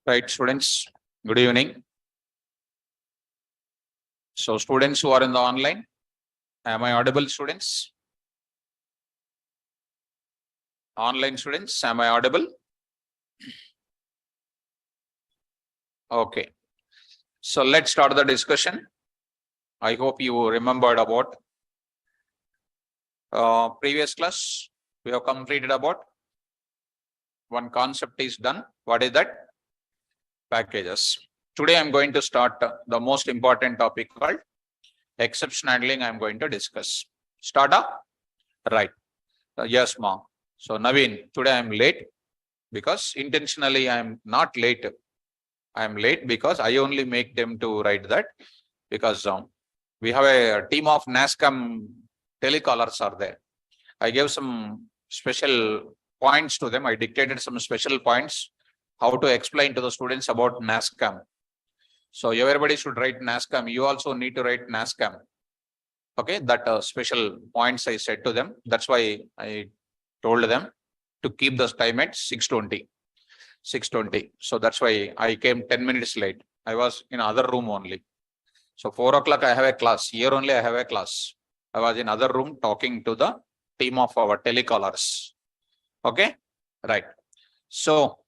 Right, students, good evening. So students who are in the online, am I audible, students? Online students, am I audible? Okay. So let's start the discussion. I hope you remembered about previous class. We have completed about one concept is done. What is that? Packages. Today I'm going to start the most important topic called exception handling. I'm going to discuss. Start up? Right. Yes, ma'am. So Naveen, today I'm late because intentionally I'm not late. I'm late because I only make them to write that because we have a team of NASCAM telecallers are there. I gave some special points to them. I dictated some special points how to explain to the students about NASCAM. So everybody should write NASCAM. You also need to write NASCAM. Okay, that special points I said to them. That's why I told them to keep the time at 6:20. 6:20. So that's why I came 10 minutes late. I was in other room only. So 4 o'clock I have a class. Here only I have a class. I was in other room talking to the team of our telecallers. Okay, right. So,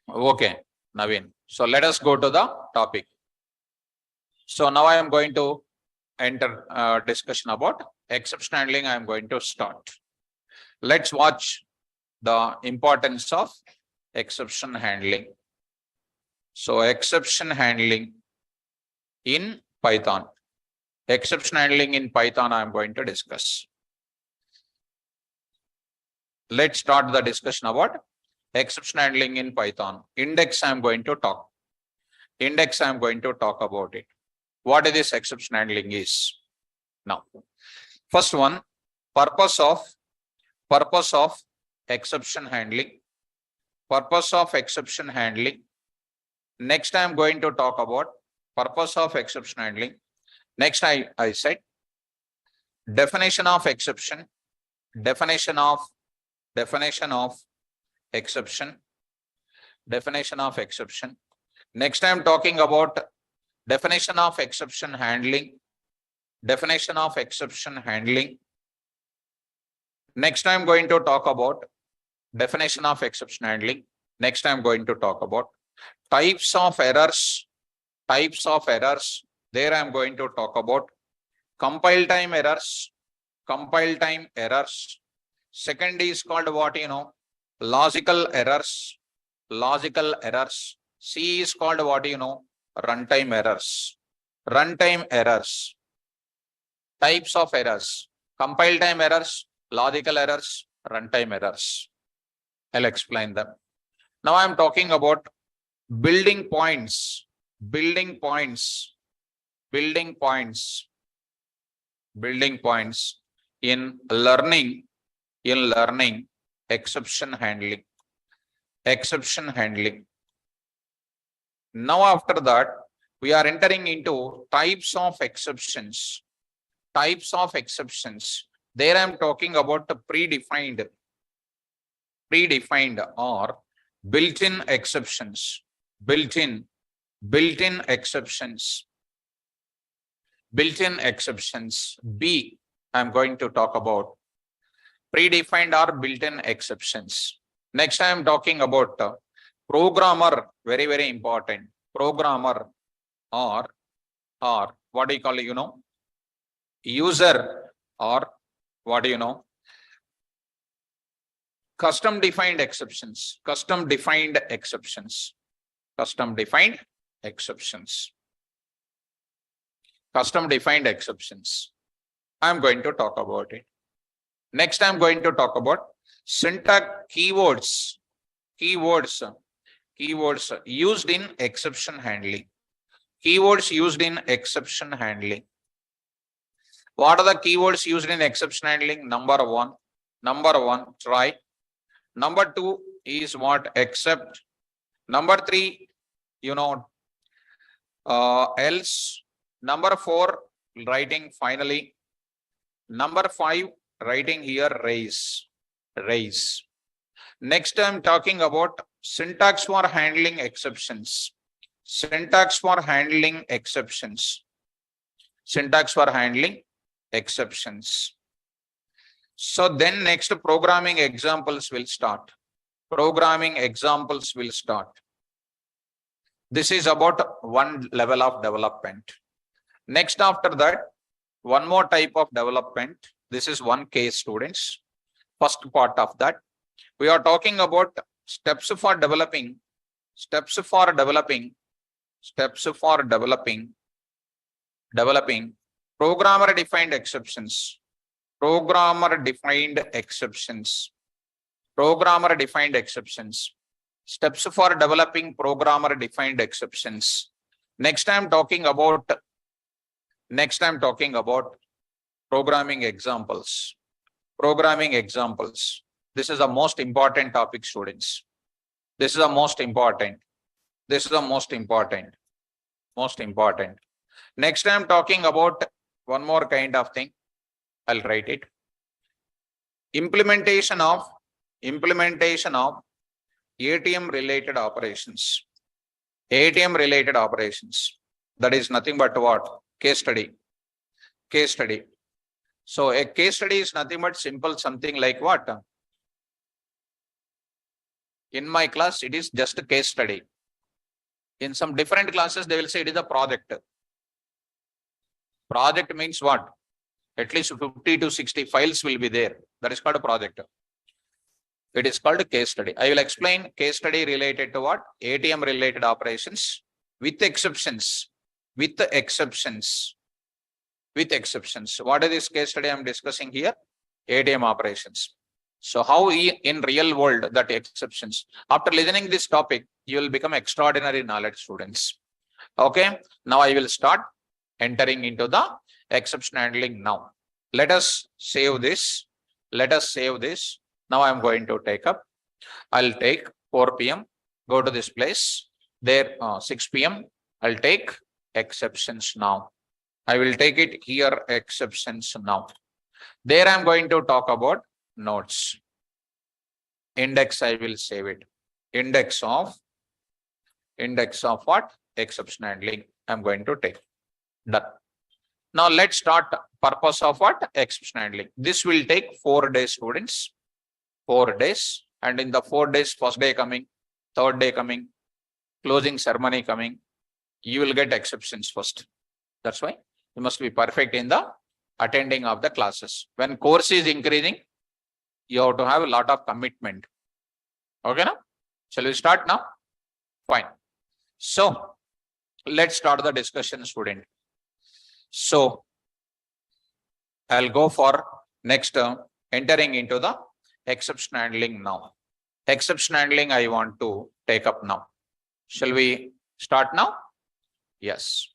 okay, Naveen. So let us go to the topic. So now I am going to enter discussion about exception handling. I am going to start. Let's watch the importance of exception handling. So exception handling in Python. Exception handling in Python I am going to discuss. Let's start the discussion about exception handling in Python. Index I am going to talk. Index I am going to talk about it. What is this exception handling is? Now, first one, purpose of exception handling. Purpose of exception handling. Next I am going to talk about purpose of exception handling. Next I said definition of exception. Definition of exception. Definition of exception. Next I am talking about definition of exception handling. Definition of exception handling. Next I am going to talk about definition of exception handling. Next I am going to talk about types of errors. Types of errors. There I am going to talk about compile time errors. Compile time errors. Second is called what logical errors. Logical errors. C is called what runtime errors. Runtime errors. Types of errors. Compile time errors, logical errors, runtime errors. I'll explain them. Now I'm talking about building points. Building points. Building points. Building points in learning. In learning exception handling. Exception handling. Now after that, we are entering into types of exceptions. Types of exceptions. There I am talking about the predefined or built-in exceptions. Built-in exceptions. Built-in exceptions. B, I am going to talk about predefined or built-in exceptions. Next, I am talking about programmer, very, very important. Programmer or what do you call it, user or what do you know? Custom defined exceptions. Custom defined exceptions. Custom defined exceptions. Custom defined exceptions. I am going to talk about it. Next, I am going to talk about syntax keywords. Keywords used in exception handling. Keywords used in exception handling. What are the keywords used in exception handling? Number one, try. Number two is what? Except. Number three, else. Number four, writing finally. Number five, writing here raise. Next, I'm talking about syntax for handling exceptions, syntax for handling exceptions, syntax for handling exceptions. So then next programming examples will start. Programming examples will start. This is about one level of development. Next after that, one more type of development. This is one case, students. First part of that. We are talking about steps for developing programmer defined exceptions. Programmer defined exceptions. Steps for developing programmer defined exceptions. Next I'm talking about programming examples. This is the most important topic, students. This is the most important. Next I'm talking about one more kind of thing. I'll write it. Implementation of ATM related operations. That is nothing but what? Case study. So a case study is nothing but simple something like what? In my class, it is just a case study. In some different classes, they will say it is a project. Project means what? At least 50 to 60 files will be there. That is called a project. It is called a case study. I will explain case study related to what? ATM related operations with exceptions. What is this case study I am discussing here? ATM operations. So how in real world that exceptions? After listening this topic, you will become extraordinary knowledge, students. Okay. Now I will start entering into the exception handling now. Let us save this. Now I am going to take up. I'll take 4 p.m. Go to this place. There 6 p.m. I'll take exceptions now. I will take it here, exceptions now. There I am going to talk about nodes. Index, I will save it. Index of what? Exception handling. I'm going to take. Done. Now let's start purpose of what? Exception handling. This will take 4 days, students. 4 days. And in the 4 days, first day coming, third day coming, closing ceremony coming, you will get exceptions first. That's why you must be perfect in the attending of the classes. When course is increasing, you have to have a lot of commitment. Okay, now? Shall we start now? Fine. So, let's start the discussion, student. So, I'll go for next entering into the exception handling now. Exception handling I want to take up now. Shall we start now? Yes.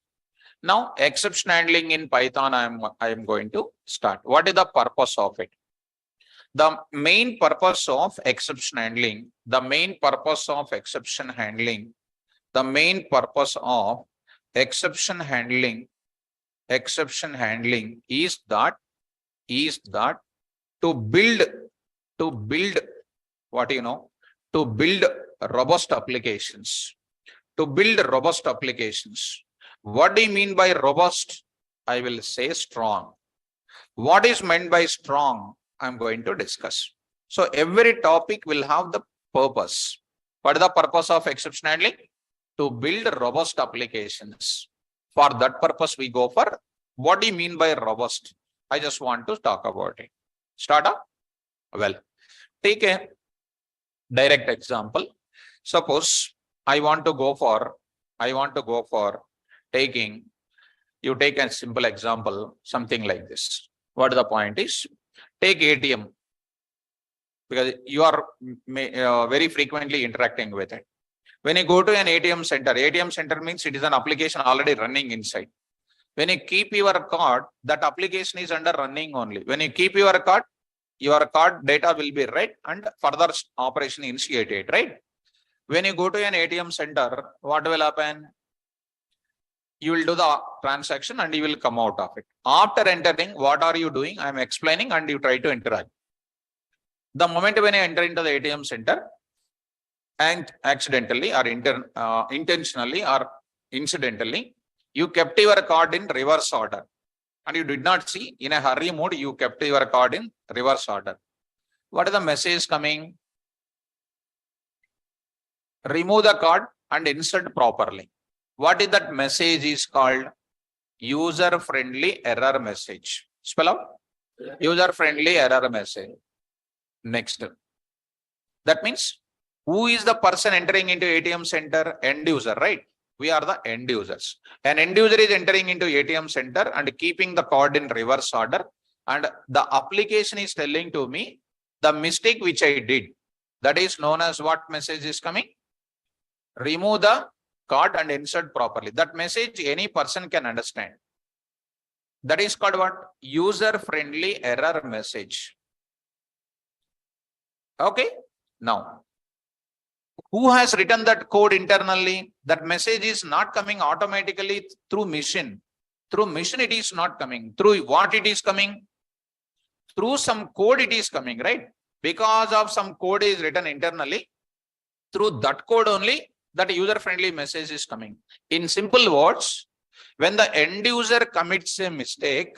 Now, exception handling in Python, I am going to start. What is the purpose of it? The main purpose of exception handling, is that to build what to build robust applications. What do you mean by robust? I will say strong. What is meant by strong? I'm going to discuss. So every topic will have the purpose. What is the purpose of exception handling? To build robust applications. For that purpose, we go for what do you mean by robust? I just want to talk about it. Start up? Well, take a direct example. Suppose I want to go for taking, you take a simple example, something like this. What the point is? Take ATM, because you are very frequently interacting with it. When you go to an ATM center means it is an application already running inside. When you keep your card, that application is under running only. When you keep your card data will be read and further operation initiated, right? When you go to an ATM center, what will happen? You will do the transaction and you will come out of it. After entering, what are you doing? I am explaining and you try to interact. The moment when you enter into the ATM center, and accidentally or intentionally or incidentally, you kept your card in reverse order and you did not see, in a hurry mode, you kept your card in reverse order. What is the message coming? Remove the card and insert properly. What is that message is called? User-friendly error message. Spell out. User-friendly error message. Next. That means, who is the person entering into ATM center? End user, right? We are the end users. An end user is entering into ATM center and keeping the card in reverse order. And the application is telling to me the mistake which I did. That is known as what message is coming? Remove the card and insert properly. That message any person can understand. That is called what? User-friendly error message. Okay. Now, who has written that code internally? That message is not coming automatically through machine. Through machine it is not coming. Through what it is coming? Through some code it is coming, right? Because of some code is written internally. Through that code only, that user-friendly message is coming. In simple words, when the end user commits a mistake,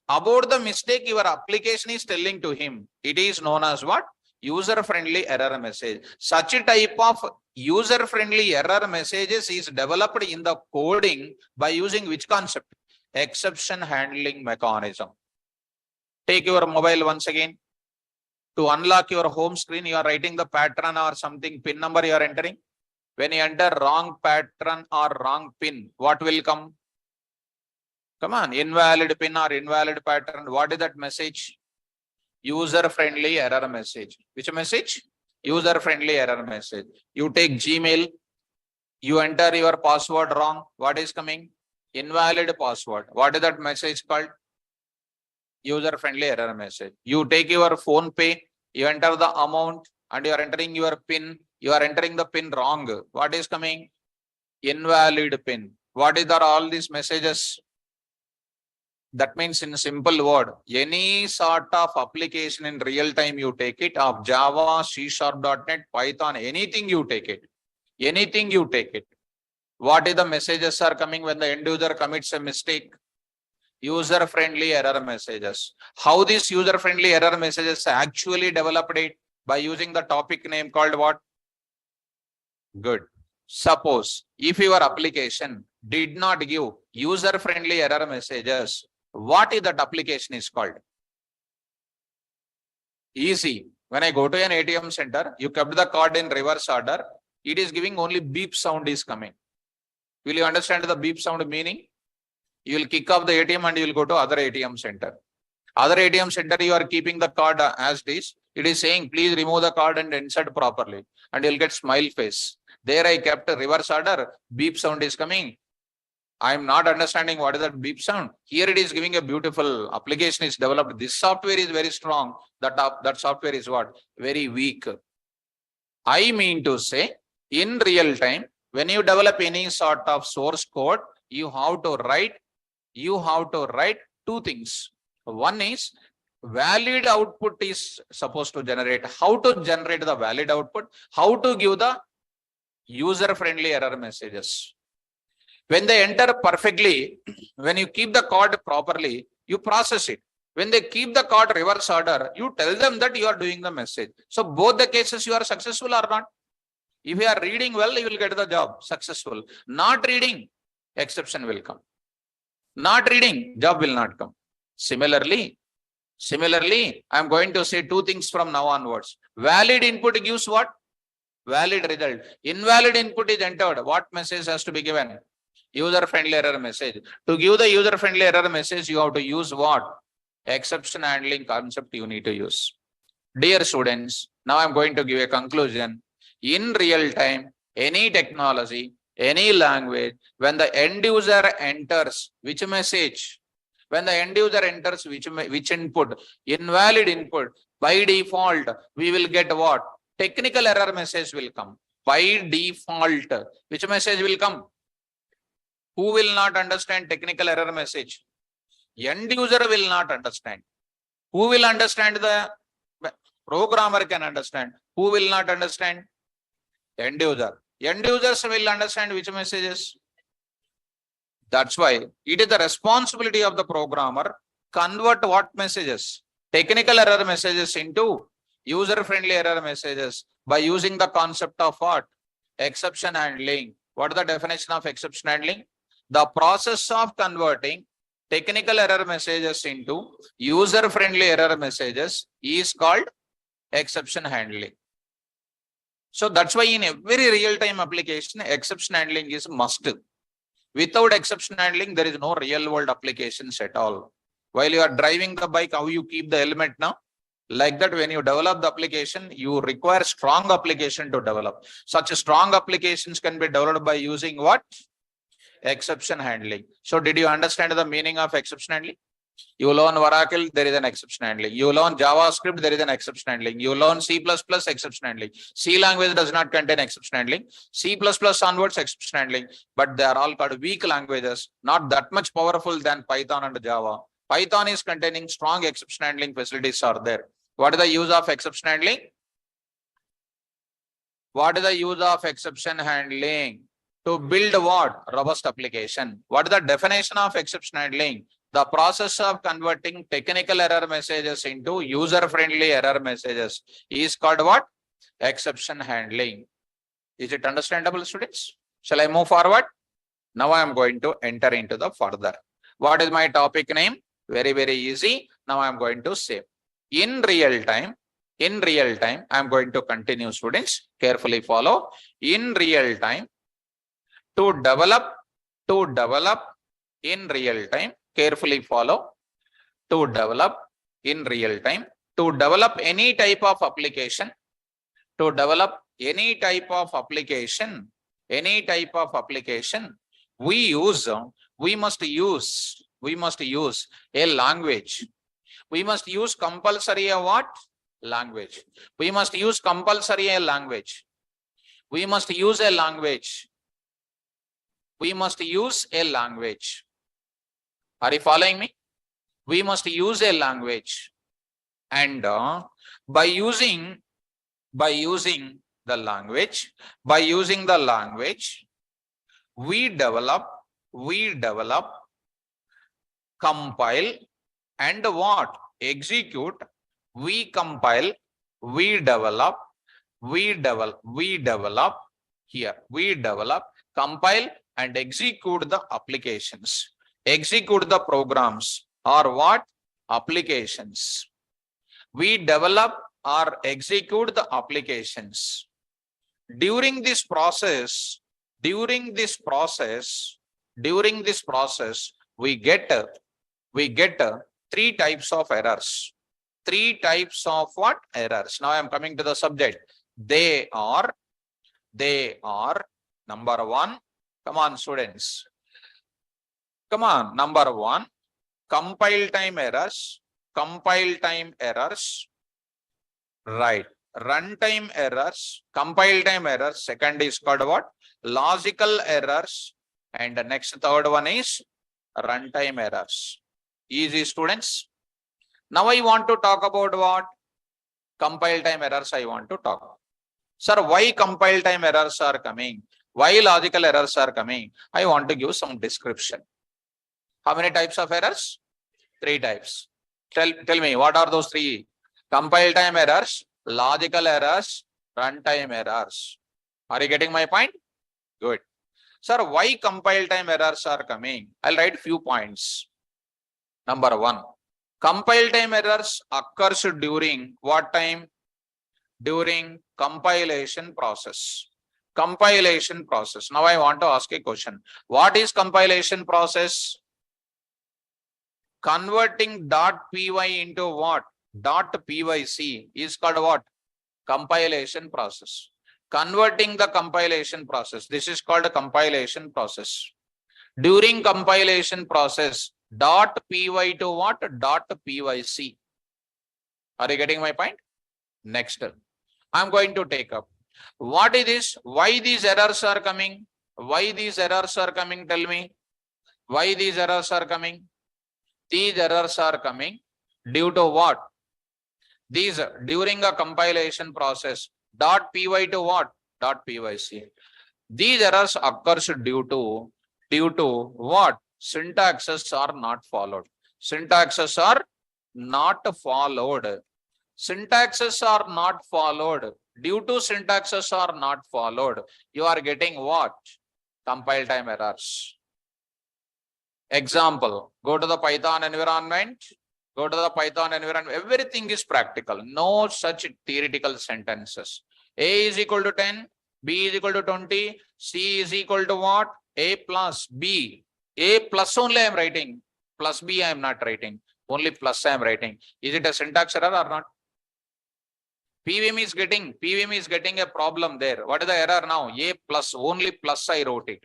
about the mistake your application is telling to him, it is known as what? User-friendly error message. Such a type of user-friendly error messages is developed in the coding by using which concept? Exception handling mechanism. Take your mobile once again. To unlock your home screen, you are writing the pattern or something, PIN number you are entering. When you enter wrong pattern or wrong PIN, what will come? Come on, invalid PIN or invalid pattern. What is that message? User-friendly error message. Which message? User-friendly error message. You take Gmail, you enter your password wrong. What is coming? Invalid password. What is that message called? User-friendly error message. You take your phone pay, you enter the amount and you are entering your PIN. You are entering the PIN wrong. What is coming? Invalid PIN. What are all these messages? That means in simple word, any sort of application in real time you take it, of Java, C#.NET, Python, anything you take it. Anything you take it. What is the messages are coming when the end user commits a mistake? User-friendly error messages. How these user-friendly error messages actually developed it? By using the topic name called what? Good. Suppose if your application did not give user-friendly error messages, what is that application is called? Easy. When I go to an ATM center, you kept the card in reverse order. It is giving only beep sound is coming. Will you understand the beep sound meaning? You will kick off the ATM and you will go to other ATM center. Other ATM center, you are keeping the card as this. It is saying, please remove the card and insert properly. And you'll get smile face. There I kept a reverse order. Beep sound is coming. I am not understanding what is that beep sound. Here it is giving a beautiful application is developed. This software is very strong. That software is what? Very weak. I mean to say, in real time, when you develop any sort of source code, you have to write two things. One is valid output is supposed to generate. How to generate the valid output? How to give the user-friendly error messages. When they enter perfectly, when you keep the card properly, you process it. When they keep the card reverse order, you tell them that you are doing the message. So both the cases you are successful or not. If you are reading well, you will get the job, successful. Not reading, exception will come. Not reading, job will not come. Similarly, I am going to say two things from now onwards. Valid input gives what? Valid result. Invalid input is entered. What message has to be given? User-friendly error message. To give the user-friendly error message, you have to use what? Exception handling concept you need to use. Dear students, now I am going to give a conclusion. In real time, any technology, any language, when the end user enters which message? When the end user enters which input? Invalid input. By default, we will get what? Technical error message will come. By default, which message will come? Who will not understand technical error message? End user will not understand. Who will understand? The programmer can understand. Who will not understand? End user. End users will understand which messages. That's why it is the responsibility of the programmer convert what messages? Technical error messages into user-friendly error messages by using the concept of what? Exception handling. What is the definition of exception handling? The process of converting technical error messages into user-friendly error messages is called exception handling. So that's why in every real-time application, exception handling is must. Without exception handling, there is no real-world applications at all. While you are driving the bike, how you keep the helmet now? Like that, when you develop the application, you require strong application to develop. Such strong applications can be developed by using what? Exception handling. So did you understand the meaning of exception handling? You learn Oracle, there is an exception handling. You learn JavaScript, there is an exception handling. You learn C++, exception handling. C language does not contain exception handling. C++ onwards, exception handling. But they are all called weak languages, not that much powerful than Python and Java. Python is containing strong exception handling facilities are there. What is the use of exception handling? What is the use of exception handling? To build what? Robust application. What is the definition of exception handling? The process of converting technical error messages into user-friendly error messages is called what? Exception handling. Is it understandable, students? Shall I move forward? Now I am going to enter into the further. What is my topic name? Very, very easy. Now I am going to say in real time, I am going to continue, students. Carefully follow. In real time, to develop in real time, carefully follow. To develop in real time, to develop any type of application, we must use a language. We must use compulsory a what? Language. We must use compulsory a language. We must use a language. We must use a language. Are you following me? We must use a language. And by using the language, we develop, compile, and what? Execute. We compile, we develop, compile and execute the applications. Execute the programs or what? Applications. We develop or execute the applications. During this process, we get three types of errors. Three types of what? Errors. Now I am coming to the subject. They are number one. Come on, students. Come on. Number one, compile time errors. Right. Runtime errors. Compile time errors. Second is called what? Logical errors. And the next third one is runtime errors. Easy, students. Now I want to talk about what? Compile time errors I want to talk. Sir, why compile time errors are coming? Why logical errors are coming? I want to give some description. How many types of errors? Three types. Tell me, what are those three? Compile time errors, logical errors, runtime errors. Are you getting my point? Good. Sir, why compile time errors are coming? I'll write few points. Number one, compile time errors occurs during what time? During compilation process. Compilation process. Now I want to ask a question. What is compilation process? Converting .py into what? .pyc is called what? Compilation process. Converting the compilation process. This is called a compilation process. During compilation process, .py to what? .pyc. Are you getting my point? Next, I'm going to take up. What is this? Why these errors are coming? Why these errors are coming? Tell me. Why these errors are coming? These errors are coming Due to what? These during a compilation process. Dot py to what? Dot pyc. These errors occurs due to what? Syntaxes are not followed. Syntaxes are not followed. Syntaxes are not followed. Due to syntaxes are not followed, you are getting what? Compile time errors. Example, go to the Python environment. Go to the Python environment. Everything is practical. No such theoretical sentences. A is equal to 10. B is equal to 20. C is equal to what? A plus B. A plus only I am writing. Plus B I am not writing. Only plus I am writing. Is it a syntax error or not? PVM is getting a problem there. What is the error now? A plus, only plus I wrote it.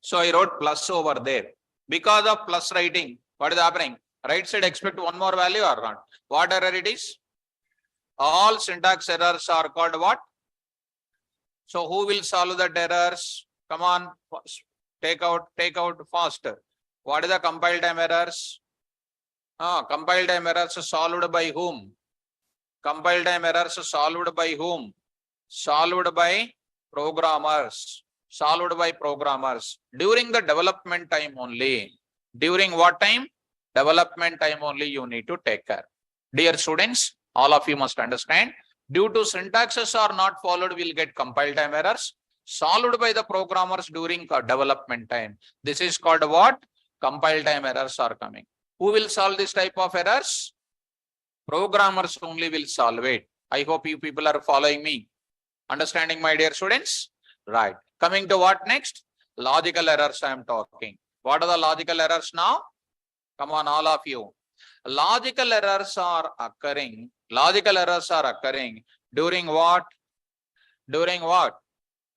So I wrote plus over there. Because of plus writing, what is happening? Right side expect one more value or not? What error it is? All syntax errors are called what? So who will solve that errors? Come on, take out faster. What is the compile time errors? Compile time errors solved by whom? Compile time errors solved by whom? Solved by programmers. Solved by programmers during the development time only. During what time? Development time only you need to take care. Dear students, all of you must understand, due to syntaxes are not followed, we'll get compile time errors solved by the programmers during development time. This is called what? Compile time errors are coming. Who will solve this type of errors? Programmers only will solve it. I hope you people are following me. Understanding, my dear students? Right. Coming to what next? Logical errors I am talking. What are the logical errors now? Come on, all of you. Logical errors are occurring. Logical errors are occurring during what? During what?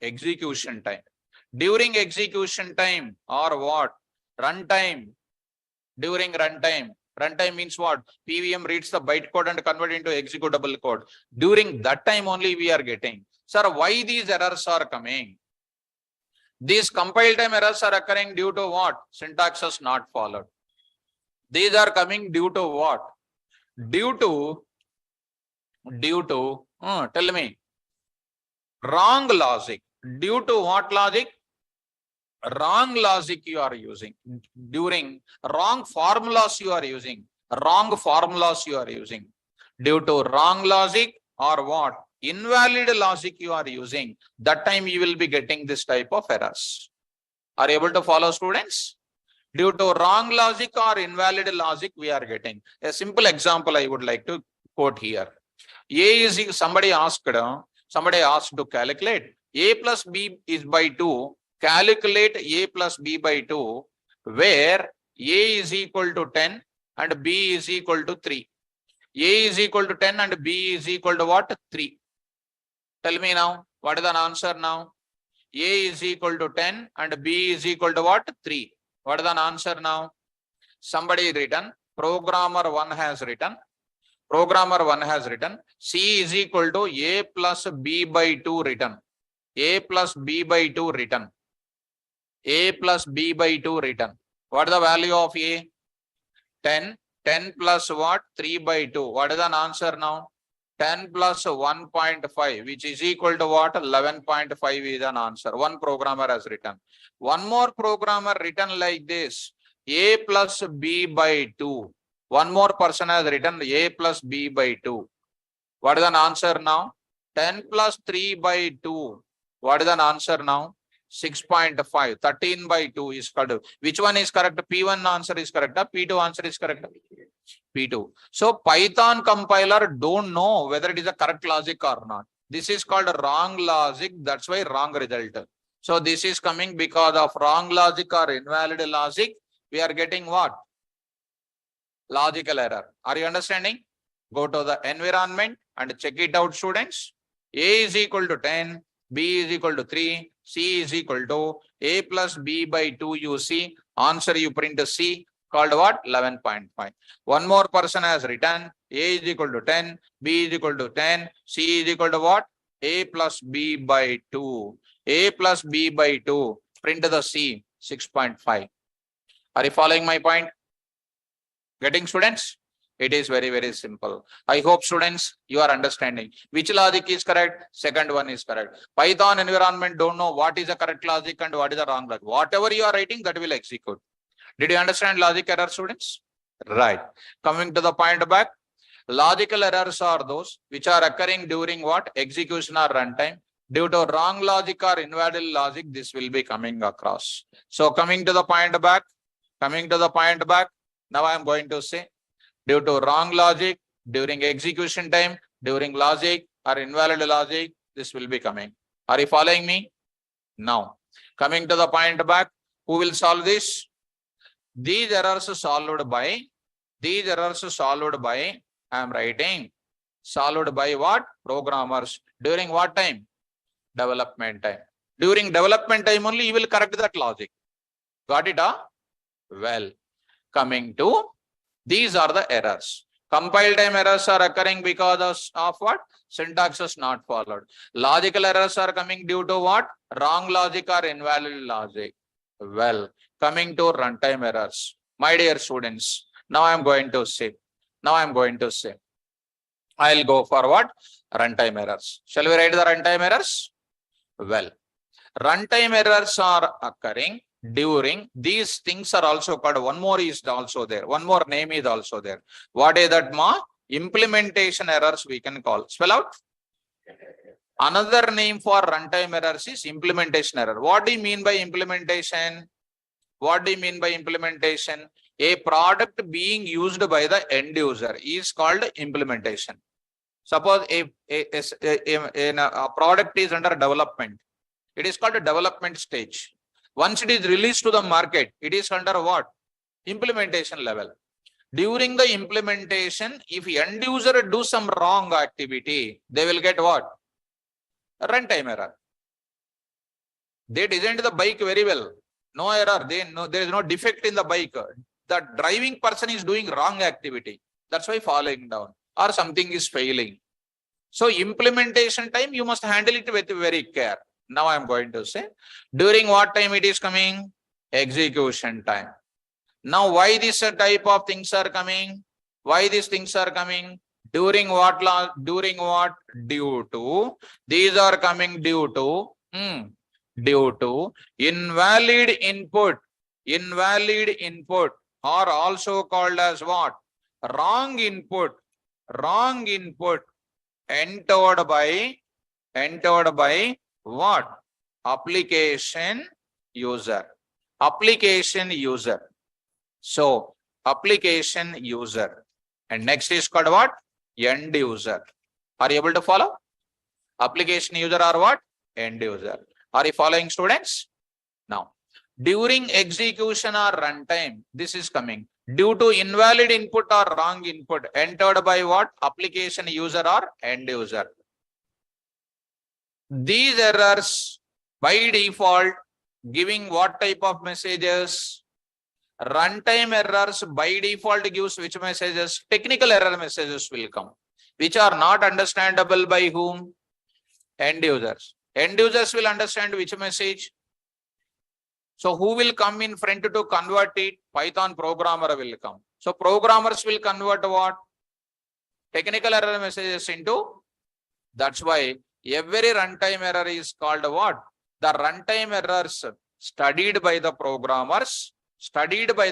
Execution time. During execution time or what? Runtime. During runtime. Runtime means what? PVM reads the byte code and convert into executable code. During that time only we are getting. Sir, why these errors are coming? These compile time errors are occurring due to what? Syntaxes not followed. These are coming due to what? Due to, tell me, wrong logic. Due to what logic? Wrong logic you are using. During wrong formulas you are using. Wrong formulas you are using. Due to wrong logic or what? Invalid logic you are using. That time you will be getting this type of errors. Are you able to follow, students? Due to wrong logic or invalid logic we are getting. A simple example I would like to quote here. A is, somebody asked to calculate A plus B is by 2. Calculate A plus B by 2, where A is equal to 10 and B is equal to 3. A is equal to 10 and B is equal to what? 3. Tell me now, what is the answer now? A is equal to 10 and B is equal to what? 3. What is the answer now? Somebody written, programmer 1 has written, C is equal to A plus B by 2 written. A plus B by 2 written. A plus B by 2 written. What is the value of A? 10. 10 plus what? 3 by 2. What is the answer now? 10 plus 1.5, which is equal to what? 11.5 is an answer. One programmer has written. One more programmer written like this. A plus B by 2. One more person has written A plus B by 2. What is an answer now? 10 plus 3 by 2. What is an answer now? 6.5. 13 by 2 is correct. Which one is correct? P1 answer is correct. P2 answer is correct. P2. So Python compiler don't know whether it is a correct logic or not. This is called a wrong logic. That's why wrong result. So this is coming because of wrong logic or invalid logic. We are getting what? Logical error. Are you understanding? Go to the environment and check it out, students. A is equal to 10. B is equal to 3. C is equal to A plus B by 2. You see, answer you print C, called what? 11.5. One more person has written A is equal to 10, B is equal to 10, C is equal to what? A plus B by 2. A plus B by 2. Print the C. 6.5. Are you following my point? Getting, students? It is very, very simple. I hope, students, you are understanding. Which logic is correct? Second one is correct. Python environment don't know what is the correct logic and what is the wrong logic. Whatever you are writing, that will execute. Did you understand logic error, students? Right. Coming to the point back, logical errors are those which are occurring during what? Execution or runtime. Due to wrong logic or invalid logic, this will be coming across. So coming to the point back, now I am going to say, due to wrong logic, during execution time, during logic or invalid logic, this will be coming. Are you following me? Now, coming to the point back, who will solve this? These errors solved by, I am writing, solved by what? Programmers. During what time? Development time. During development time only you will correct that logic. Got it? Well, coming to, these are the errors. Compile time errors are occurring because of what? Syntax is not followed. Logical errors are coming due to what? Wrong logic or invalid logic. Well, coming to runtime errors. My dear students, now I am going to say, I'll go for what? Runtime errors. Shall we write the runtime errors? Well, runtime errors are occurring during, these things are also called, one more is also there. One more name is also there. What is that, ma? Implementation errors we can call. Spell out. Another name for runtime errors is implementation error. What do you mean by implementation? A product being used by the end user is called implementation. Suppose a product is under development. It is called a development stage. Once it is released to the market, it is under what? Implementation level. During the implementation, if end user do some wrong activity, they will get what? A runtime error. They designed the bike very well. No error. There is no defect in the bike. The driving person is doing wrong activity. That's why falling down. Or something is failing. So implementation time, you must handle it with very care. Now I am going to say, during what time it is coming? Execution time. Now why this type of things are coming? Why these things are coming? During what? Due to, these are coming due to invalid input. Invalid input are also called as what? Wrong input. Wrong input entered by what? Application user. Application user. So application user. And next is called what? End user. Are you able to follow? Application user or what? End user. Are you following, students? Now, during execution or runtime, this is coming due to invalid input or wrong input entered by what? Application user or end user. These errors by default giving what type of messages? Runtime errors by default gives which messages? Technical error messages will come, which are not understandable by whom? End users. End users will understand which message? So who will come in front to convert it? Python programmer will come. So programmers will convert what? Technical error messages into. That's why every runtime error is called what? The runtime errors studied by the programmers. Studied by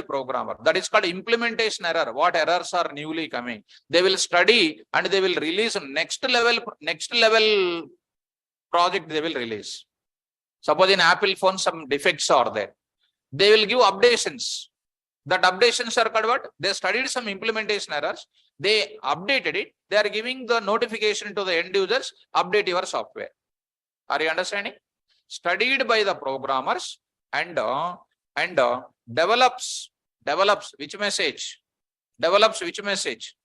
programmer. That is called implementation error. What errors are newly coming? They will study and they will release next level project they will release. Suppose in Apple phone some defects are there. They will give updations. That updations are called what? They studied some implementation errors. They updated it. They are giving the notification to the end users, update your software. Are you understanding? Studied by the programmers and develops which message? Develops which message?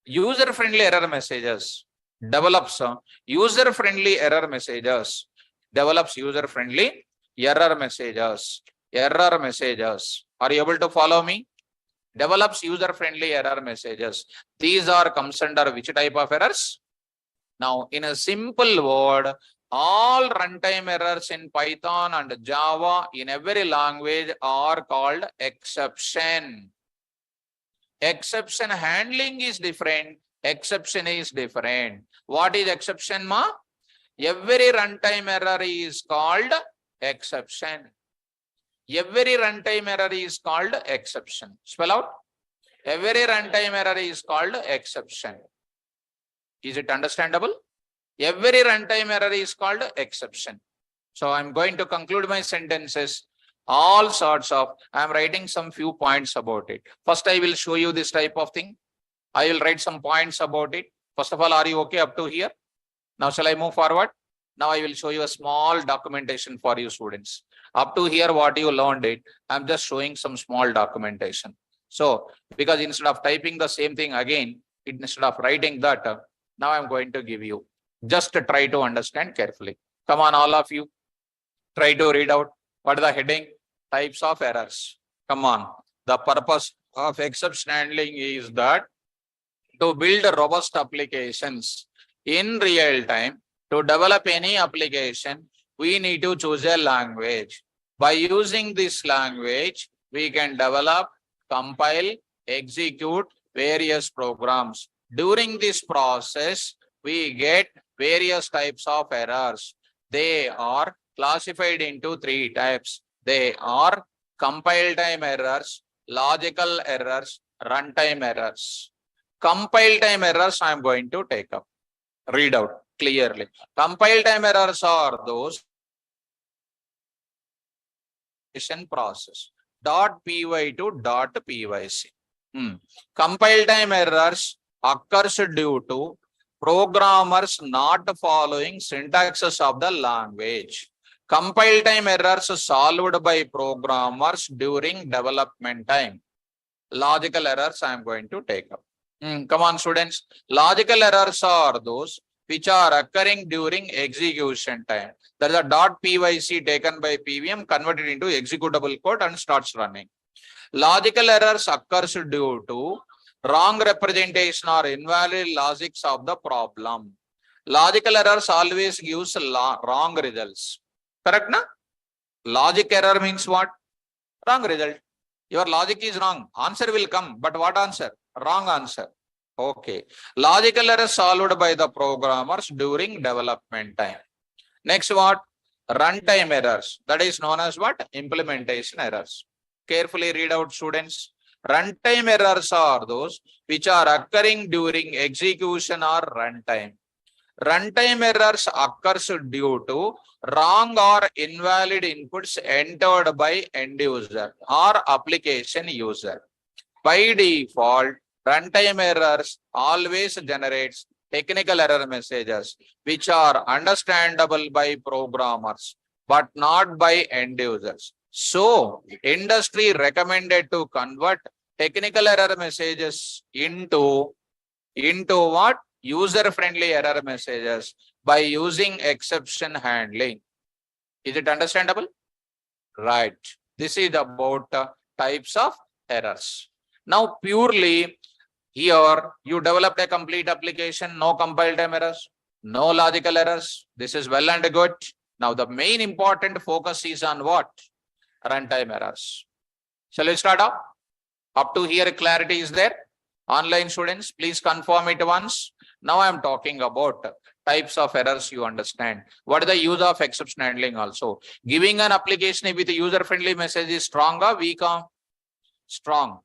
User-friendly error messages. Develops user-friendly error messages. Develops user-friendly error messages. Error messages. Are you able to follow me? Develops user-friendly error messages. These are comes under which type of errors? Now, in a simple word, all runtime errors in Python and Java in every language are called exception. Exception handling is different. Exception is different. What is exception, ma? Every runtime error is called exception. Every runtime error is called exception. Spell out. Every runtime error is called exception. Is it understandable? Every runtime error is called exception. So I'm going to conclude my sentences. All sorts of, I'm writing some few points about it. First, I will show you this type of thing. I will write some points about it. First of all, are you okay up to here? Now, shall I move forward? Now, I will show you a small documentation for you students. Up to here, what you learned it, I'm just showing some small documentation. So, because instead of typing the same thing again, instead of writing that, now I'm going to give you. Just try to understand carefully. Come on, all of you. Try to read out what is the heading? Types of errors. Come on. The purpose of exception handling is that to build robust applications in real time. To develop any application, we need to choose a language. By using this language, we can develop, compile, execute various programs. During this process, we get various types of errors. They are classified into three types. They are compile time errors, logical errors, runtime errors. Compile time errors I am going to take up. Read out clearly. Compile time errors are those process .py to .pyc. Compile time errors occurs due to programmers not following syntaxes of the language. Compile time errors solved by programmers during development time. Logical errors I am going to take up. Come on, students. Logical errors are those which are occurring during execution time. There is a .pyc taken by PVM, converted into executable code and starts running. Logical errors occurs due to wrong representation or invalid logics of the problem. Logical errors always gives wrong results. Correct, na? Logic error means what? Wrong result. Your logic is wrong. Answer will come, but what answer? Wrong answer. Okay. Logical errors solved by the programmers during development time. Next, what? Runtime errors. That is known as what? Implementation errors. Carefully read out, students. Runtime errors are those which are occurring during execution or runtime. Runtime errors occurs due to wrong or invalid inputs entered by end user or application user. By default, runtime errors always generates technical error messages which are understandable by programmers but not by end users. So, industry recommended to convert technical error messages into what? User-friendly error messages by using exception handling. Is it understandable? Right. This is about types of errors. Now, purely here, you developed a complete application, no compile time errors, no logical errors. This is well and good. Now, the main important focus is on what? Runtime errors. Shall we start off? Up to here, clarity is there? Online students, please confirm it once. Now I am talking about types of errors you understand. What is the use of exception handling also? Giving an application with a user-friendly message is strong or weak? Strong.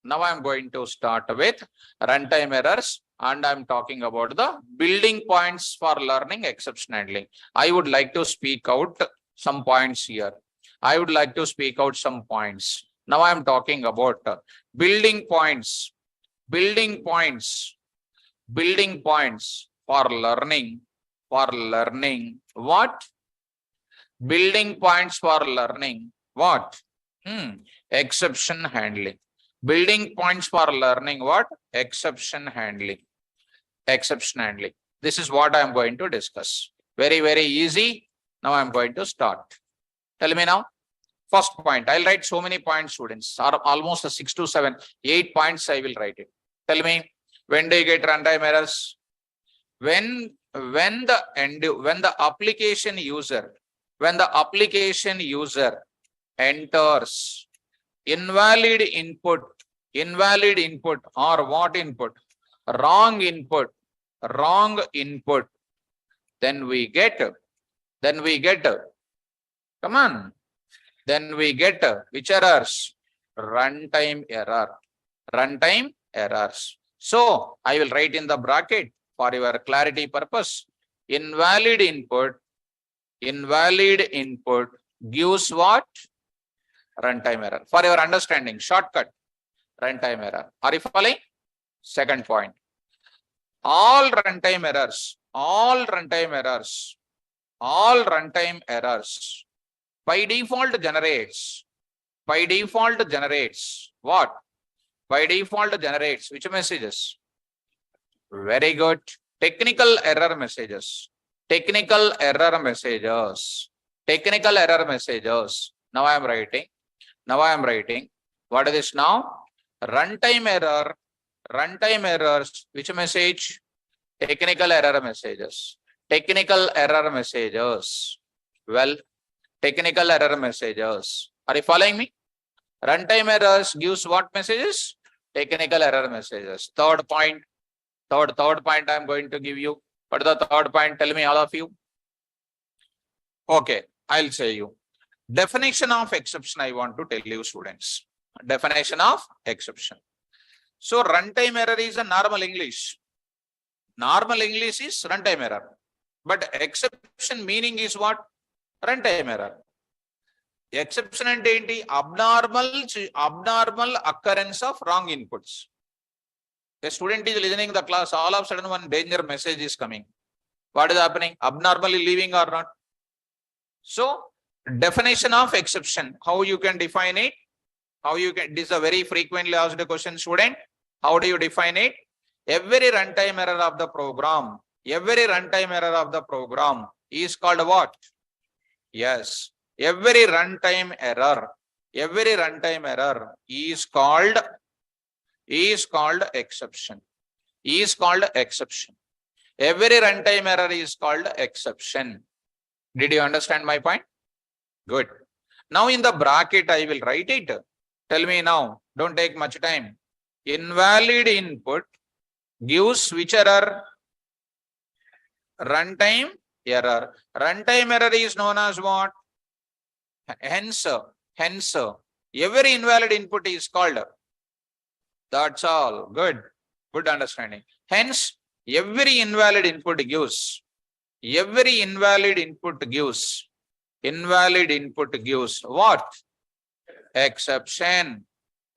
Now I am going to start with runtime errors and I am talking about the building points for learning exception handling. I would like to speak out some points here. I would like to speak out some points. Now I am talking about building points for learning. What? Building points for learning. What? Exception handling. Building points for learning. What? Exception handling. Exception handling. This is what I am going to discuss. Very, very easy. Now I am going to start. Tell me now. First point. I'll write so many points, students. Almost 6 to 7, 8 points I will write it. Tell me, when do you get runtime errors? when the application user enters invalid input or what input? Wrong input, then we get come on, then we get which errors? Runtime errors. So I will write in the bracket for your clarity purpose. Invalid input gives what? Runtime error. For your understanding, shortcut, runtime error. Are you following? Second point. All runtime errors by default generates what? By default generates which messages? Very good. Technical error messages. Now I am writing. What is this now? Runtime errors. Which message? Technical error messages. Well, technical error messages. Are you following me? Runtime errors gives what messages? Technical error messages. Third point I am going to give you. What is the third point? Tell me, all of you. Okay, I'll say you. Definition of exception I want to tell you, students. Definition of exception. So runtime error is a normal English. Normal English is runtime error. But exception meaning is what? Runtime error. Exception and abnormal occurrence of wrong inputs. A student is listening to the class, all of a sudden one danger message is coming. What is happening? Abnormally leaving or not? So definition of exception, how you can define it? This is a very frequently asked question, student. How do you define it? Every runtime error of the program is called what? Yes. Every runtime error is called exception. Every runtime error is called exception. Did you understand my point? Good. Now in the bracket I will write it. Tell me now. Don't take much time. Invalid input gives which error? Runtime error. Runtime error is known as what? Hence, every invalid input is called. That's all. Good understanding. Hence, every invalid input gives what? Exception.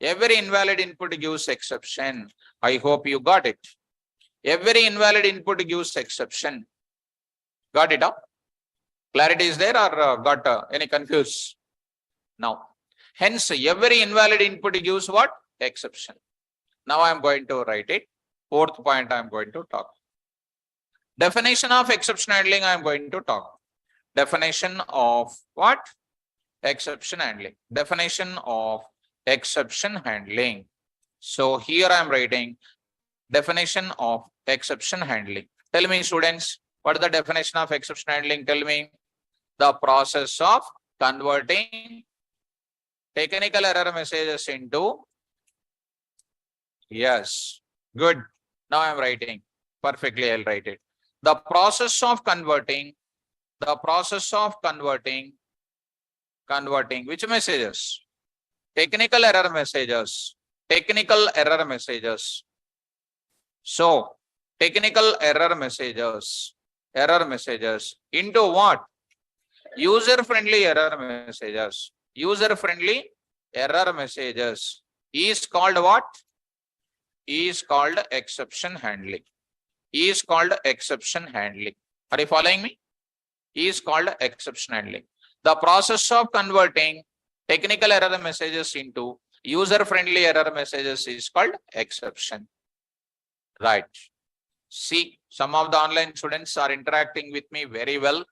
Every invalid input gives exception. I hope you got it. Every invalid input gives exception. Got it up? Clarity is there or got any confused? Now, hence every invalid input gives what? Exception. Now I am going to write it. Fourth point I am going to talk. Definition of exception handling I am going to talk. Definition of what? Exception handling. Definition of exception handling. So here I am writing definition of exception handling. Tell me, students, what is the definition of exception handling? Tell me. The process of converting technical error messages into. Yes, good. Now I am writing. Perfectly, I'll write it. The process of converting which messages? Technical error messages. So, technical error messages into what? User-friendly error messages. User-friendly error messages is called what? Is called exception handling. Is called exception handling. Are you following me? Is called exception handling. The process of converting technical error messages into user-friendly error messages is called exception. Right. See, some of the online students are interacting with me very well.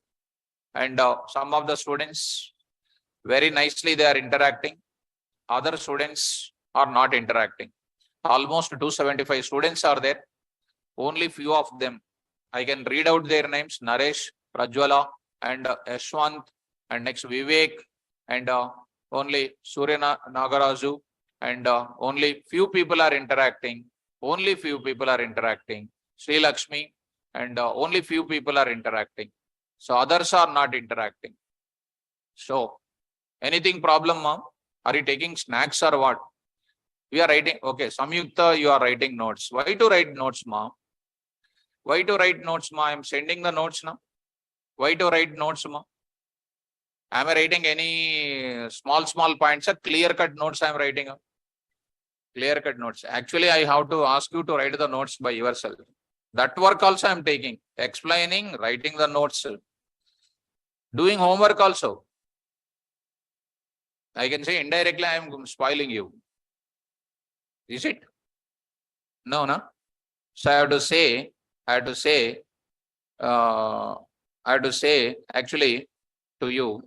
And some of the students very nicely they are interacting. Other students are not interacting. Almost 275 students are there. Only few of them I can read out their names, Naresh, Prajwala, and Yashwant, and next Vivek, and only Surya Nagaraju, and only few people are interacting. Only few people are interacting. Sri Lakshmi, and only few people are interacting. So others are not interacting. So anything problem, ma'am? Are you taking snacks or what? We are writing. Okay, Samyukta, you are writing notes. Why to write notes, ma'am? Why to write notes, ma'am? I am sending the notes now. Why to write notes, ma'am? Am I writing any small points? Clear-cut notes I am writing. Clear-cut notes. Actually, I have to ask you to write the notes by yourself. That work also I am taking. Explaining, writing the notes. Doing homework also. I can say indirectly I am spoiling you. Is it? No, no. So I have to say actually to you,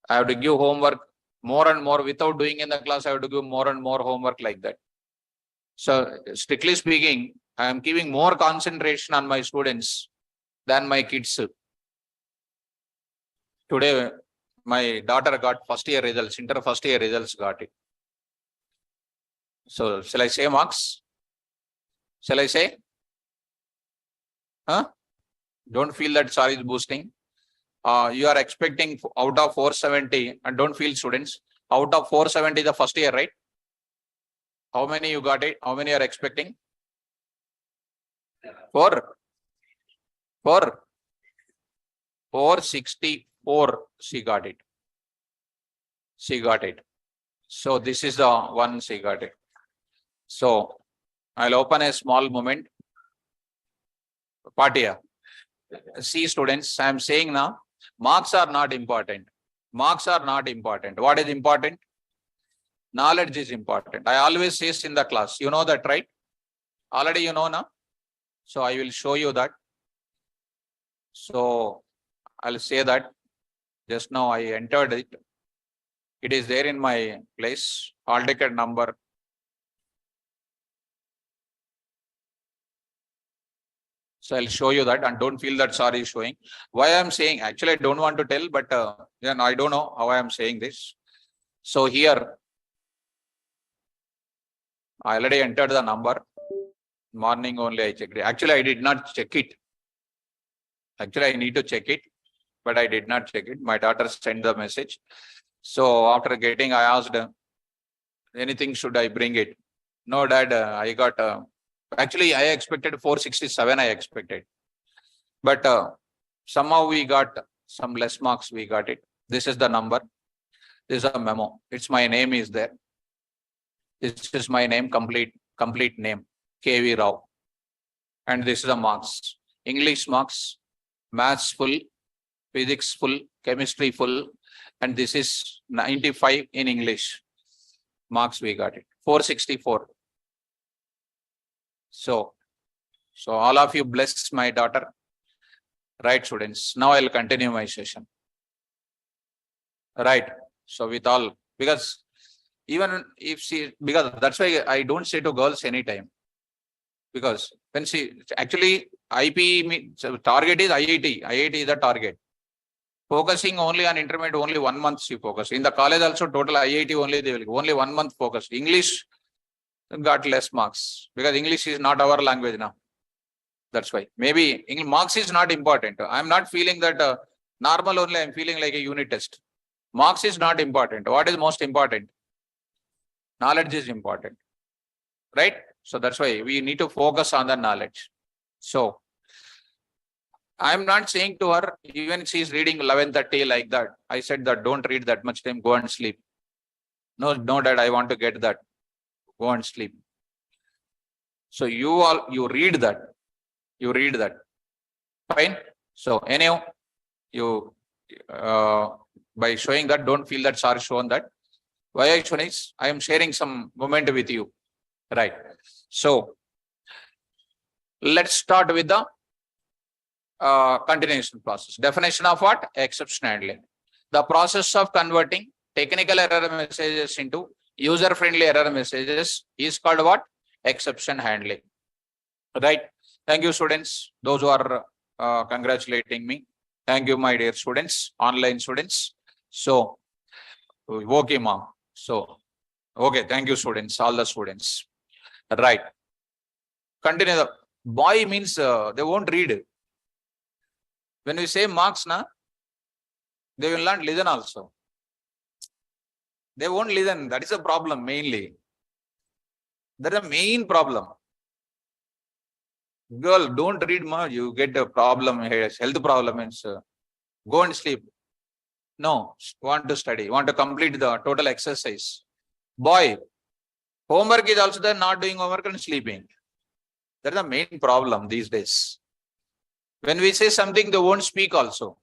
I have to give homework more and more without doing in the class. I have to give more and more homework like that. So strictly speaking, I am giving more concentration on my students than my kids. Today, my daughter got first year results, inter first year results got it. So shall I say marks? Shall I say? Huh? Don't feel that SAR is boosting. You are expecting out of 470, and don't feel students, out of 470 the first year, right? How many you got it? How many are expecting? 464. She got it. She got it. So this is the one she got it. So I'll open a small moment. Patia. See students, I am saying now, marks are not important. Marks are not important. What is important? Knowledge is important. I always say in the class, you know that, right? Already you know now. So I will show you that. So I'll say that just now I entered it. It is there in my place. Hall ticket number. So I'll show you that, and don't feel that sorry showing. Why I'm saying, actually I don't want to tell, but I don't know how I am saying this. So here, I already entered the number. Morning only I checked it. Actually, I did not check it. Actually, I need to check it, but I did not check it. My daughter sent the message. So after getting, I asked, anything should I bring it? No, Dad, I got, actually I expected 467, I expected. But somehow we got some less marks, we got it. This is the number. This is a memo. It's my name is there. This is my name, complete name, KV Rao. And this is the marks. English marks, maths full, physics full, chemistry full, and this is 95 in English. Marks we got it. 464. So all of you bless my daughter. Right, students. Now I'll continue my session. Right. So with all, because even if she, because that's why I don't say to girls anytime. Because when she, actually IP target is IIT. IIT is the target. Focusing only on intermediate, only 1 month she focus. In the college also total IIT only they will go. Only 1 month focus. English got less marks because English is not our language now. That's why. Maybe marks is not important. I'm not feeling that normal only. I'm feeling like a unit test. Marks is not important. What is most important? Knowledge is important. Right? So that's why we need to focus on the knowledge. So I'm not saying to her, even she's reading 11:30 like that. I said that don't read that much time, go and sleep. No, Dad, I want to get that. Go and sleep. So you read that. You read that. Fine. So anyhow, you by showing that, don't feel that sorry shown that. Why I shown is I am sharing some moment with you. Right. So let's start with the continuation process. Definition of what? Exception handling. The process of converting technical error messages into user-friendly error messages is called what? Exception handling. Right. Thank you, students. Those who are congratulating me. Thank you, my dear students, online students. So, okay, ma'am. So, okay, thank you, students, all the students. Right. Continue. The boy means they won't read. When we say marks, na, they will not listen also. They won't listen. That is a problem mainly. That is the main problem. Girl, don't read, ma. You get a problem, health problem, means go and sleep. No, want to study, want to complete the total exercise. Boy, homework is also there, not doing homework and sleeping. That is the main problem these days. When we say something, they won't speak also.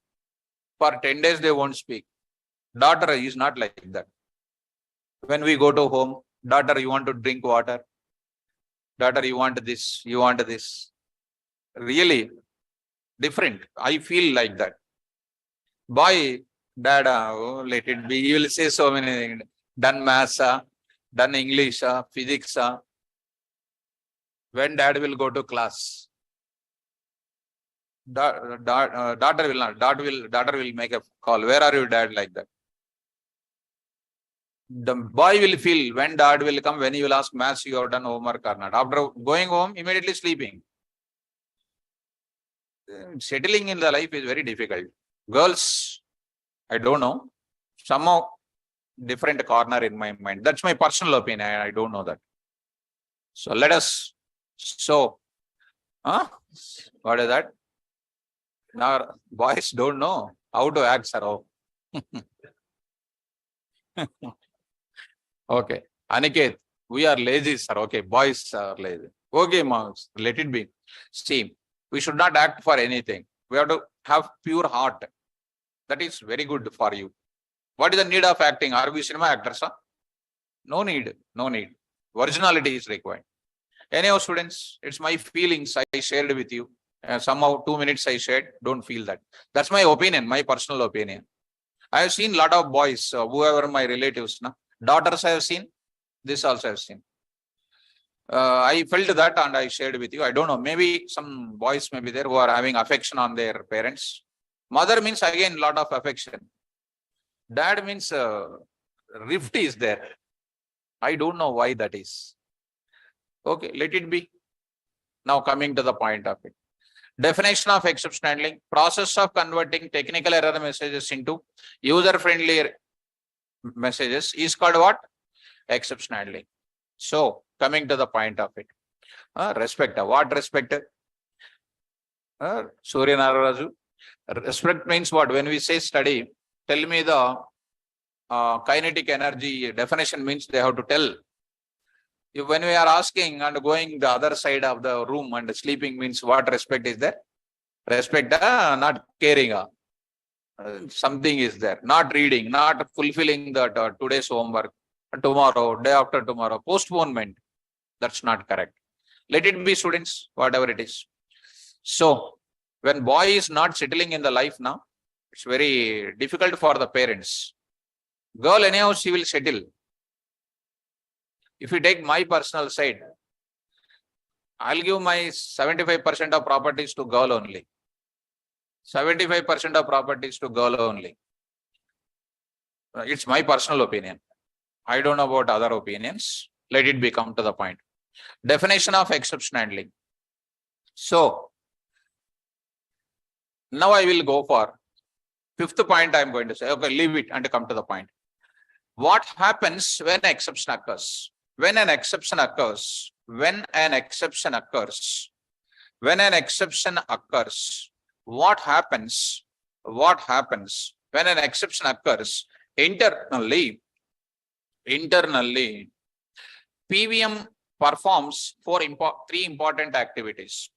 For 10 days, they won't speak. Daughter is not like that. When we go to home, daughter, you want to drink water. Daughter, you want this, you want this. Really different. I feel like that. Boy, dad, oh, let it be. You will say so many things. Done maths, done English, physics. When dad will go to class, daughter will not. Daughter will make a call. Where are you, dad? Like that. The boy will feel when dad will come, when he will ask maths, you have done homework or not. After going home, immediately sleeping. Settling in the life is very difficult. Girls, I don't know. Somehow different corner in my mind. That's my personal opinion. I don't know that. So let us. So, what is that? Now boys don't know how to act, sir. Oh. Okay. Aniket, we are lazy, sir. Okay, boys are lazy. Okay, moms, let it be. See, we should not act for anything. We have to have pure heart. That is very good for you. What is the need of acting? Are we cinema actors? Huh? No need. No need. Originality is required. Anyhow, students, it's my feelings I shared with you. Somehow 2 minutes I shared. Don't feel that. That's my opinion, my personal opinion. I have seen a lot of boys, whoever my relatives, daughters I have seen. This also I have seen. I felt that and I shared with you. I don't know. Maybe some boys may be there who are having affection on their parents. Mother means again lot of affection. Dad means rift is there. I don't know why that is. Okay, let it be. Now coming to the point of it. Definition of exception handling. Process of converting technical error messages into user-friendly messages is called what? Exception handling. So, coming to the point of it. Respect. What respect? Surya Nararaju. Respect means what? When we say study, tell me the kinetic energy definition means they have to tell. When we are asking and going the other side of the room and sleeping means what respect is there? Respect, not caring. Something is there. Not reading, not fulfilling the today's homework. Tomorrow, day after tomorrow, postponement. That's not correct. Let it be, students, whatever it is. So, when boy is not settling in the life now, it's very difficult for the parents. Girl, anyhow, she will settle. If you take my personal side, I'll give my 75% of properties to girl only. 75% of properties to girl only. It's my personal opinion. I don't know about other opinions. Let it become to the point. Definition of exception handling. So, now I will go for fifth point I'm going to say. Okay, leave it and come to the point. What happens when exception occurs? When an exception occurs, what happens when an exception occurs? Internally, PVM performs three important activities.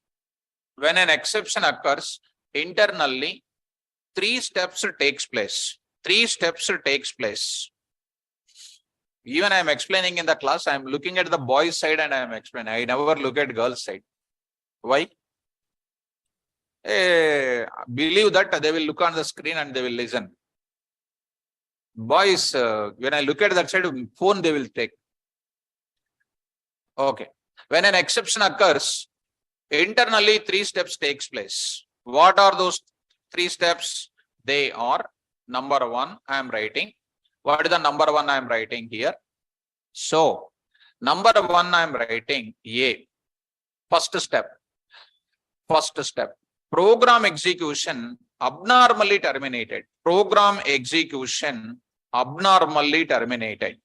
When an exception occurs, internally, three steps takes place. Even I am explaining in the class, I am looking at the boys' side and I am explaining. I never look at girls' side. Why? Believe that they will look on the screen and they will listen. Boys, when I look at that side, phone they will take. Okay. When an exception occurs, internally three steps takes place. What are those 3 steps? They are number 1, I am writing. What is the number 1 I am writing here? So, number 1 I am writing A. First step. Program execution abnormally terminated. Program execution abnormally terminated.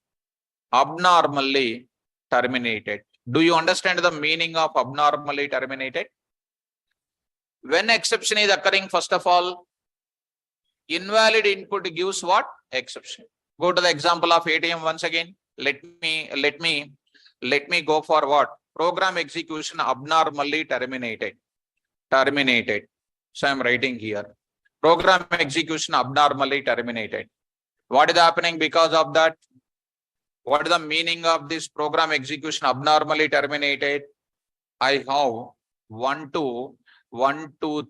Abnormally terminated. Do you understand the meaning of abnormally terminated? When exception is occurring, first of all, invalid input gives what? Exception. Go to the example of ATM once again. Let me go for what? Program execution abnormally terminated. So I am writing here. Program execution abnormally terminated. What is happening because of that? What is the meaning of this program execution abnormally terminated? I have 1, 2,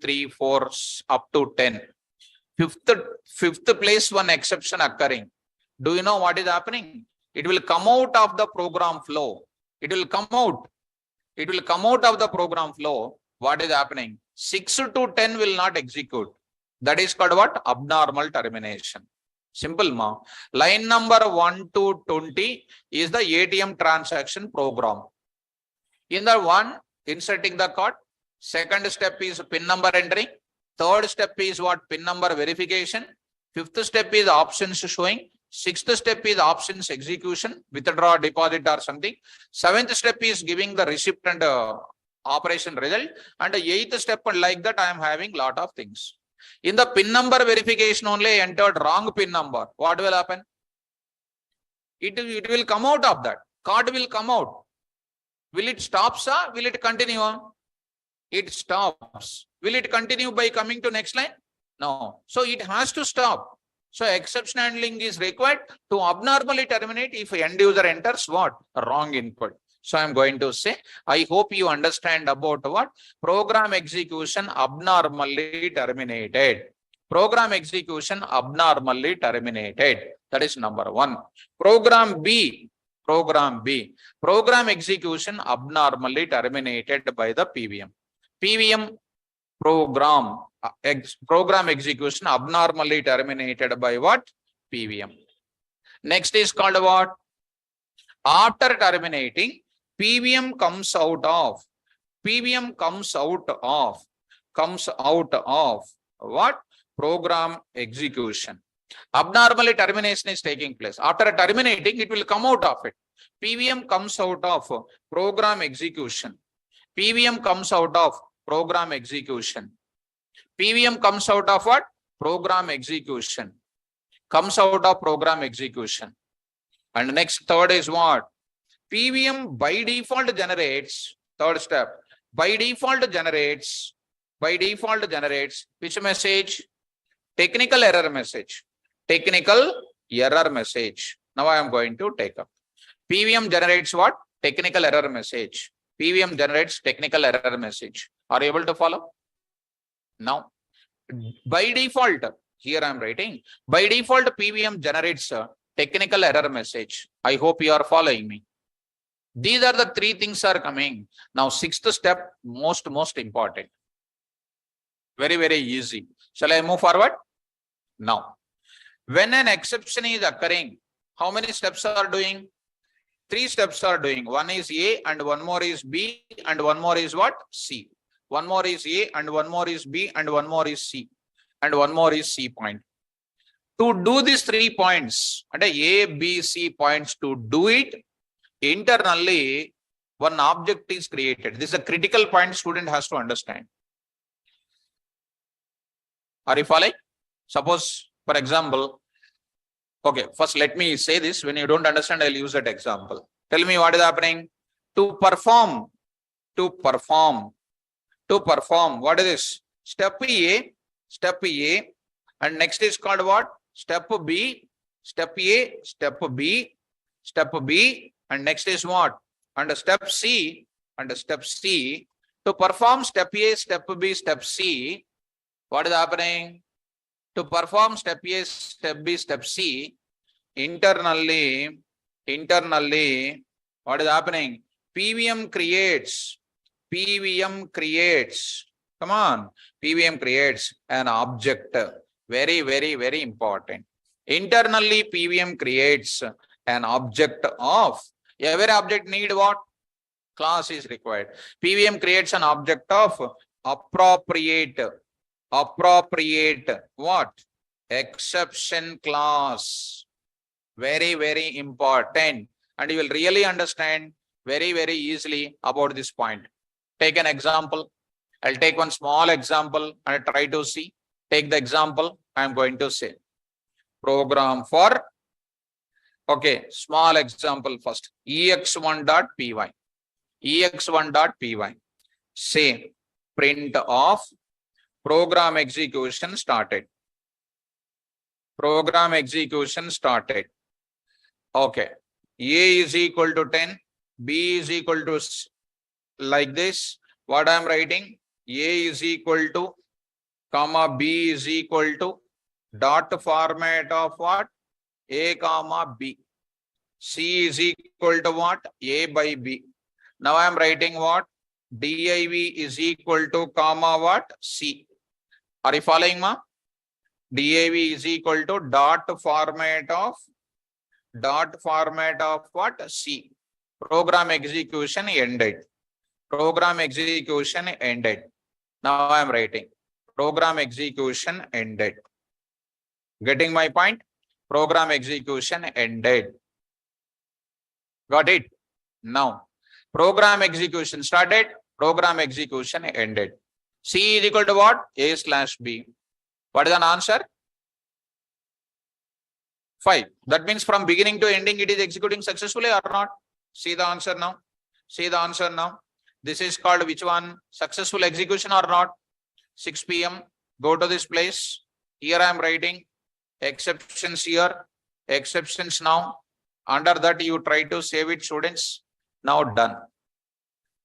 3, 4 up to 10. Fifth place one exception occurring. Do you know what is happening? It will come out of the program flow. It will come out of the program flow. What is happening? 6 to 10 will not execute. That is called what? Abnormal termination. Simple, ma. Line number 1 to 20 is the ATM transaction program. In the 1, inserting the code. Second step is PIN number entering. Third step is what? PIN number verification. Fifth step is options showing. Sixth step is options execution, withdraw, deposit or something. Seventh step is giving the receipt and operation result. And the 8th step, like that, I am having lot of things. In the PIN number verification only entered wrong PIN number. What will happen? It will come out of that. Card will come out. Will it stop, sir? Will it continue? It stops. Will it continue by coming to next line? No. So it has to stop. So exception handling is required to abnormally terminate if end user enters what? Wrong input. So I am going to say, I hope you understand about what? Program execution abnormally terminated. Program execution abnormally terminated. That is number 1. Program B. Program execution abnormally terminated by the PVM. PVM program execution abnormally terminated by what? PVM. Next is called what? After terminating, PVM comes out of what? Program execution. Abnormally termination is taking place. After terminating, it will come out of it. PVM comes out of program execution. PVM comes out of program execution. PVM comes out of what? Program execution. Comes out of program execution. And next, third is what? PVM by default generates, third step, by default generates which message? Technical error message. Technical error message. Now I am going to take up. PVM generates what? Technical error message. PVM generates technical error message. Are you able to follow? Now, by default, here I am writing, by default PVM generates a technical error message. I hope you are following me. These are the 3 things are coming. Now, 6th step, most important. Very, very easy. Shall I move forward? Now, when an exception is occurring, how many steps are doing? 3 steps are doing. One is A and one more is B and one more is what? C. One more is A and one more is B and one more is C. And one more is C point. To do these 3 points, and A, B, C points, to do it, internally, one object is created. This is a critical point student has to understand. Are you following? Suppose, for example, okay, first let me say this. When you don't understand, I'll use that example. Tell me what is happening. To perform, what is this? Step A, and next is called what? Step B, step A, step B, and next is what? And step C, To perform step A, step B, step C, what is happening? To perform step A, step B, step C, internally, what is happening? PVM creates, come Come on. PVM creates an object. Very, very, very important. Internally, PVM creates an object of, every object need what? Class is required. PVM creates an object of appropriate what? Exception class. Very, very important. And you will really understand very, very easily about this point. Take an example. I'll take one small example and try to see. Take the example I am going to say. Program for, okay, small example first. ex1.py. ex1.py. Say print of program execution started. Program execution started. Okay. A is equal to 10. B is equal to like this. What I am writing? A is equal to, comma, B is equal to, dot format of what? A, comma, B. C is equal to what? A by B. Now I am writing what? div is equal to, comma, what? C. Are you following, ma? div is equal to dot format of what? C. Program execution ended. Program execution ended. Now I am writing program execution ended. Getting my point? Program execution ended. Got it? Now, program execution started, program execution ended. C is equal to what? A/B. What is an answer? 5. That means from beginning to ending, it is executing successfully or not? See the answer now. See the answer now. This is called which one? Successful execution or not? 6 p.m. Go to this place. Here I am writing exceptions here. Exceptions now. Under that you try to save it, students. Now done.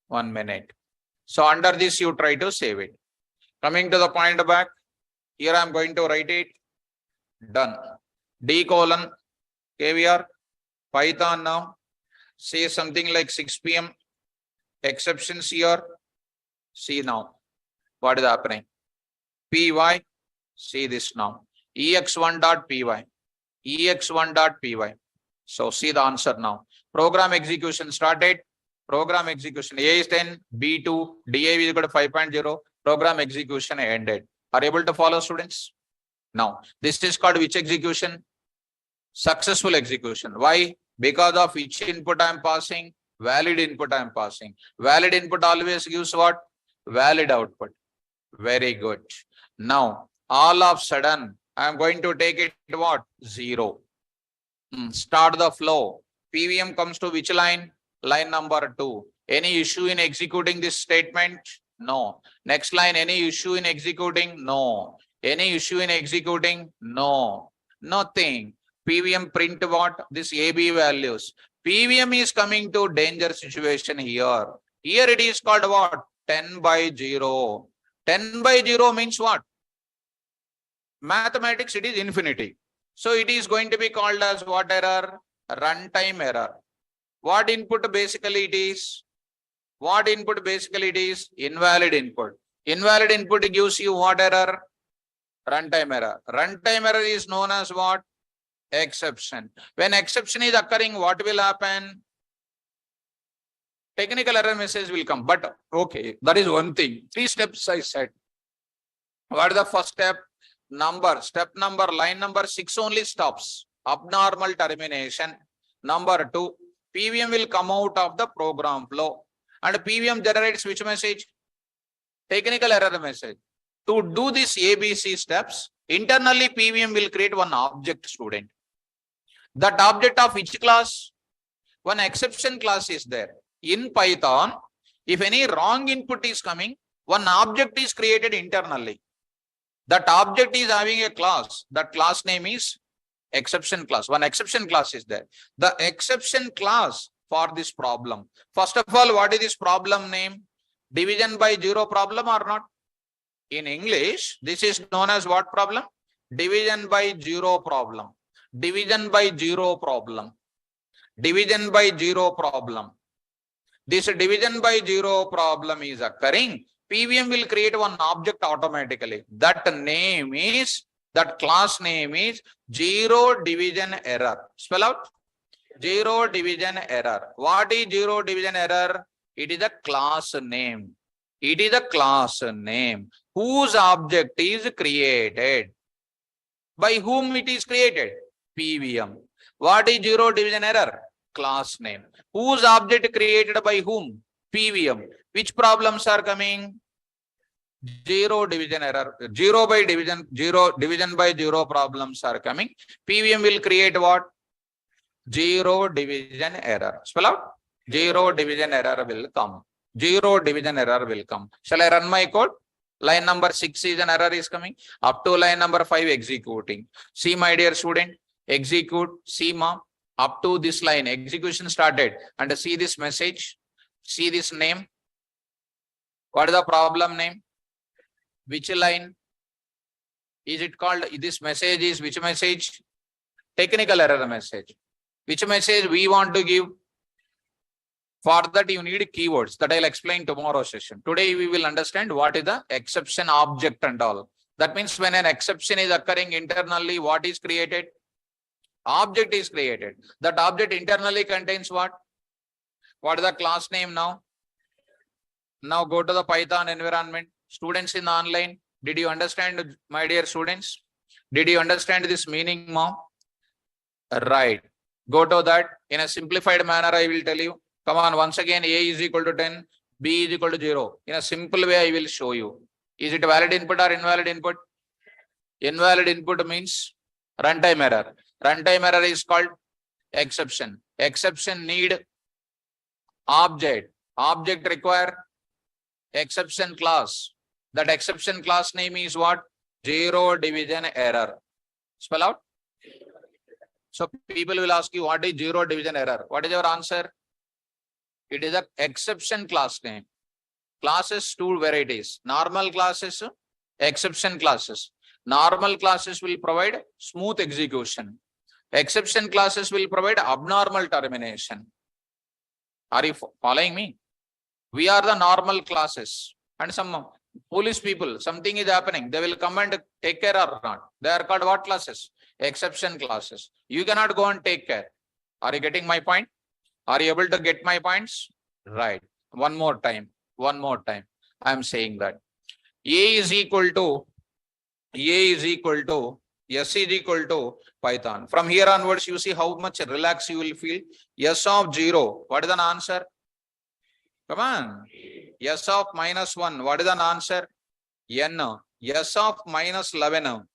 1 minute. So under this you try to save it. Coming to the point back. Here I am going to write it. Done. D colon. KVR. Python now. Say something like 6 p.m. Exceptions here. See now. What is happening? Py. See this now. ex1.py. ex1.py. So see the answer now. Program execution started. Program execution. A is 10. B 2. DAV is equal to 5.0. Program execution ended. Are you able to follow, students? Now, this is called which execution? Successful execution. Why? Because of which input I am passing? Valid input I am passing. Valid input always gives what? Valid output. Very good. Now, all of a sudden, I am going to take it what? 0. Start the flow. PVM comes to which line? Line number 2. Any issue in executing this statement? No. Next line, any issue in executing? No. Any issue in executing? No. Nothing. PVM print what? This AB values. PVM is coming to danger situation here. Here it is called what? 10/0. 10/0 means what? Mathematics, it is infinity. So it is going to be called as what error? Runtime error. What input basically it is? What input basically it is? Invalid input. Invalid input gives you what error? Runtime error. Runtime error is known as what? Exception. When exception is occurring, what will happen? Technical error message will come. But okay, that is one thing. 3 steps I said. What is the first step? Number. Step number, line number 6 only stops. Abnormal termination. Number 2, PVM will come out of the program flow. And PVM generates which message? Technical error message. To do this ABC steps, internally PVM will create one object, student. That object of which class? One exception class is there. In Python, if any wrong input is coming, one object is created internally. That object is having a class. That class name is exception class. One exception class is there. The exception class for this problem. First of all, what is this problem name? Division by 0 problem or not? In English, this is known as what problem? Division by 0 problem. Division by 0 problem. Division by 0 problem. This division by 0 problem is occurring PVM will create one object automatically. That class name is zero division error. Spell out zero division error. What is zero division error? It is a class name. It is a class name whose object is created. By whom it is created? PVM. What is zero division error? Class name. Whose object created by whom? PVM. Which problems are coming? Zero division error. Division by zero problems are coming. PVM will create what? Zero division error. Spell out. Zero division error will come. Zero division error will come. Shall I run my code? Line number 6 is an error is coming. Up to line number 5 executing. See, my dear student, execute. See, mom. Up to this line, execution started. And see this message. See this name. What is the problem name? Which line? Is it called? This message is which message? Technical error message. Which message we want to give? For that, you need keywords that I'll explain tomorrow session. Today, we will understand what is the exception object and all. That means when an exception is occurring internally, what is created? Object is created. That object internally contains what? What is the class name now? Now go to the Python environment. Students in the online, did you understand, my dear students? Did you understand this meaning, mom? Right. Go to that. In a simplified manner, I will tell you. Come on, once again, A is equal to 10, B is equal to 0. In a simple way, I will show you. Is it valid input or invalid input? Invalid input means runtime error. Runtime error is called exception. Exception need object. Object require exception class. That exception class name is what? Zero division error. Spell out. So people will ask you, what is zero division error? What is your answer? It is an exception class name. Classes, two varieties. Normal classes, exception classes. Normal classes will provide smooth execution. Exception classes will provide abnormal termination. Are you following me? We are the normal classes. And some police people, something is happening. They will come and take care or not. They are called what classes? Exception classes. You cannot go and take care. Are you getting my point? Are you able to get my points? Right. One more time. One more time. I am saying that A is equal to S is equal to Python. From here onwards, you see how much relaxed you will feel. S of 0. What is an answer? Come on. S of -1. What is an answer? N. S of -11.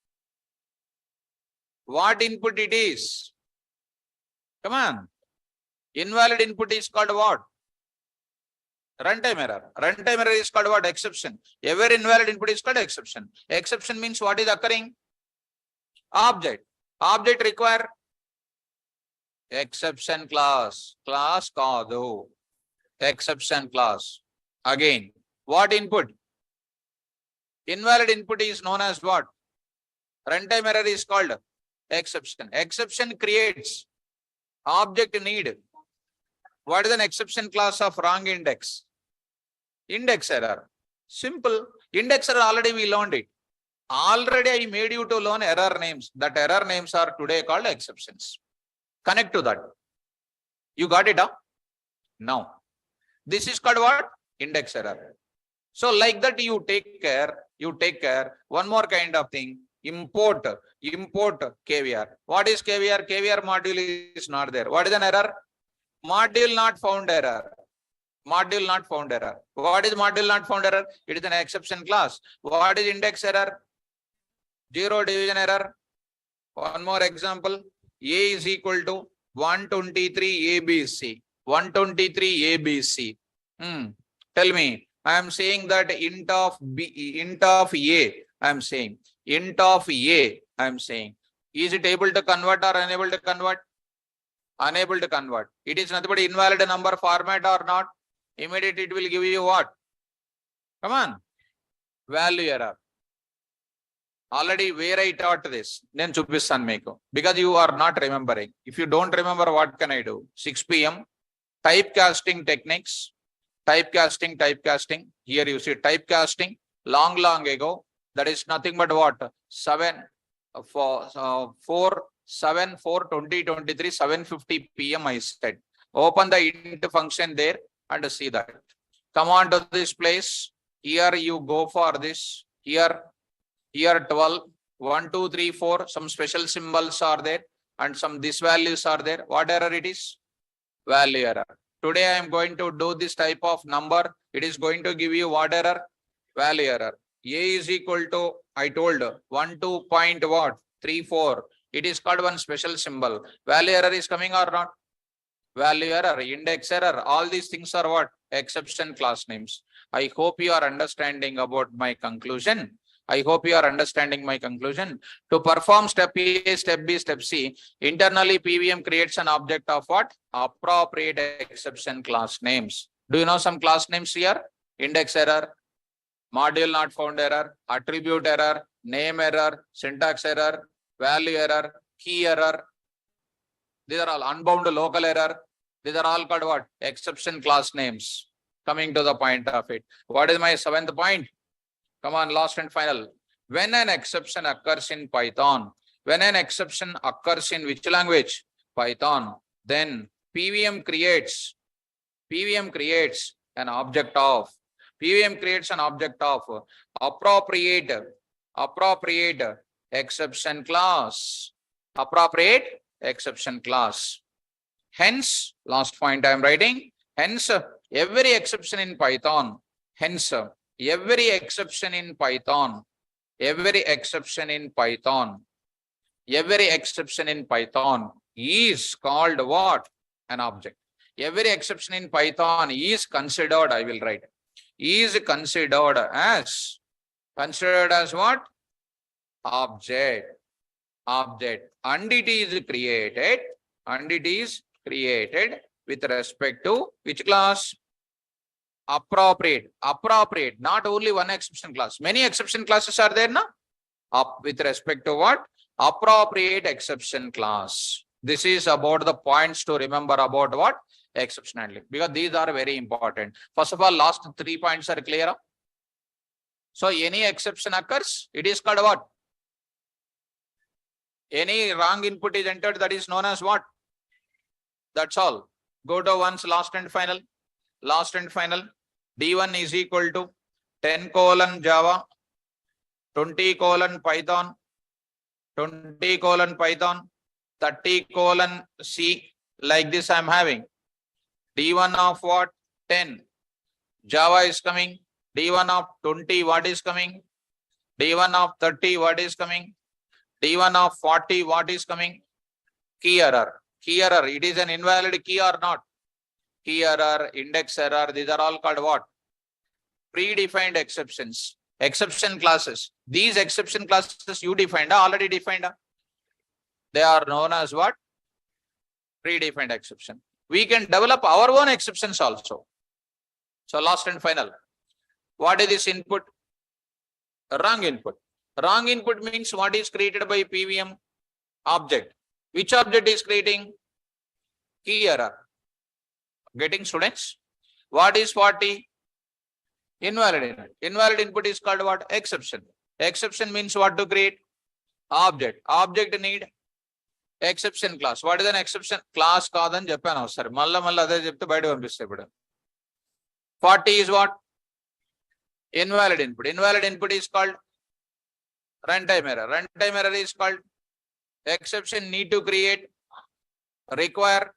What input it is? Come on. Invalid input is called what? Runtime error. Runtime error is called what? Exception. Every invalid input is called exception. Exception means what is occurring? Object. Object require exception class. Class kaadu. Exception class. Again, what input? Invalid input is known as what? Runtime error is called exception. Exception creates object need. What is an exception class of wrong index? Index error. Simple. Index error already we learned it. Already I made you to learn error names. That error names are today called exceptions. Connect to that. You got it, huh? Now, this is called what? Index error. So like that you take care. One more kind of thing. Import KVR. What is KVR? KVR module is not there. What is an error? Module not found error. Module not found error. What is module not found error? It is an exception class. What is index error? Zero division error. One more example. A is equal to 123 ABC. 123 ABC. Tell me. I am saying that int of A. I am saying int of A. I am saying. Is it able to convert or unable to convert? Unable to convert. It is nothing but invalid number format or not. Immediately it will give you what? Come on. Value error. Already where I taught this. Then chupistan meeku. Because you are not remembering. If you don't remember, what can I do? 6 PM. Typecasting techniques. Typecasting. Here you see typecasting. Long ago. That is nothing but what? 7:20:23, 7:50 p.m. I said. Open the int function there and see that. Come on to this place. Here you go for this. Here 12. 1, 2, 3, 4. Some special symbols are there and some these values are there. What error it is? Value error. Today I am going to do this type of number. It is going to give you what error? Value error. A is equal to, I told 12.34. It is called one special symbol. Value error is coming or not? Value error, index error, all these things are what? Exception class names. I hope you are understanding about my conclusion. To perform step A, step B, step C, internally PVM creates an object of what? Appropriate exception class names. Do you know some class names here? Index error, module not found error, attribute error, name error, syntax error, value error, key error. These are all unbound local error. These are all called what? Exception class names. Coming to the point of it. What is my 7th point? Come on, last and final. When an exception occurs in Python, when an exception occurs in which language? Python. Then PVM creates an object of appropriate exception class. Appropriate exception class. Hence, last point I am writing. Hence, every exception in Python. Every exception in Python is called what? An object. Every exception in Python is considered, I will write, is considered as what? Object. And it is created with respect to which class? Appropriate, not only one exception class. Many exception classes are there now. With respect to what? Appropriate exception class. This is about the points to remember about what? Exception handling. Because these are very important. First of all, last 3 points are clear. So any exception occurs, it is called what? Any wrong input is entered, that is known as what? That's all. Go to once last and final. D1 is equal to 10:Java, 20:Python, 20:Python, 30:C. Like this I am having. D1 of what? 10. Java is coming. D1 of 20, what is coming? D1 of 30, what is coming? D1 of 40, what is coming? Key error. It is an invalid key or not? Key error, index error, these are all called what? Predefined exceptions. Exception classes. These exception classes you defined, already defined. They are known as what? Predefined exception. We can develop our own exceptions also. So last and final. What is this input? Wrong input. Wrong input means what is created by PVM? Object. Which object is creating? Key error. Getting, students? What is 40? Invalid input. Invalid input is called what? Exception. Exception means what to create? Object. Object need exception class. What is an exception? Class kadan Japan. Sir. Malla ade jepte bayadu panpiste ippudu. 40 is what? Invalid input. Invalid input is called runtime error. Runtime error is called exception need to create, require.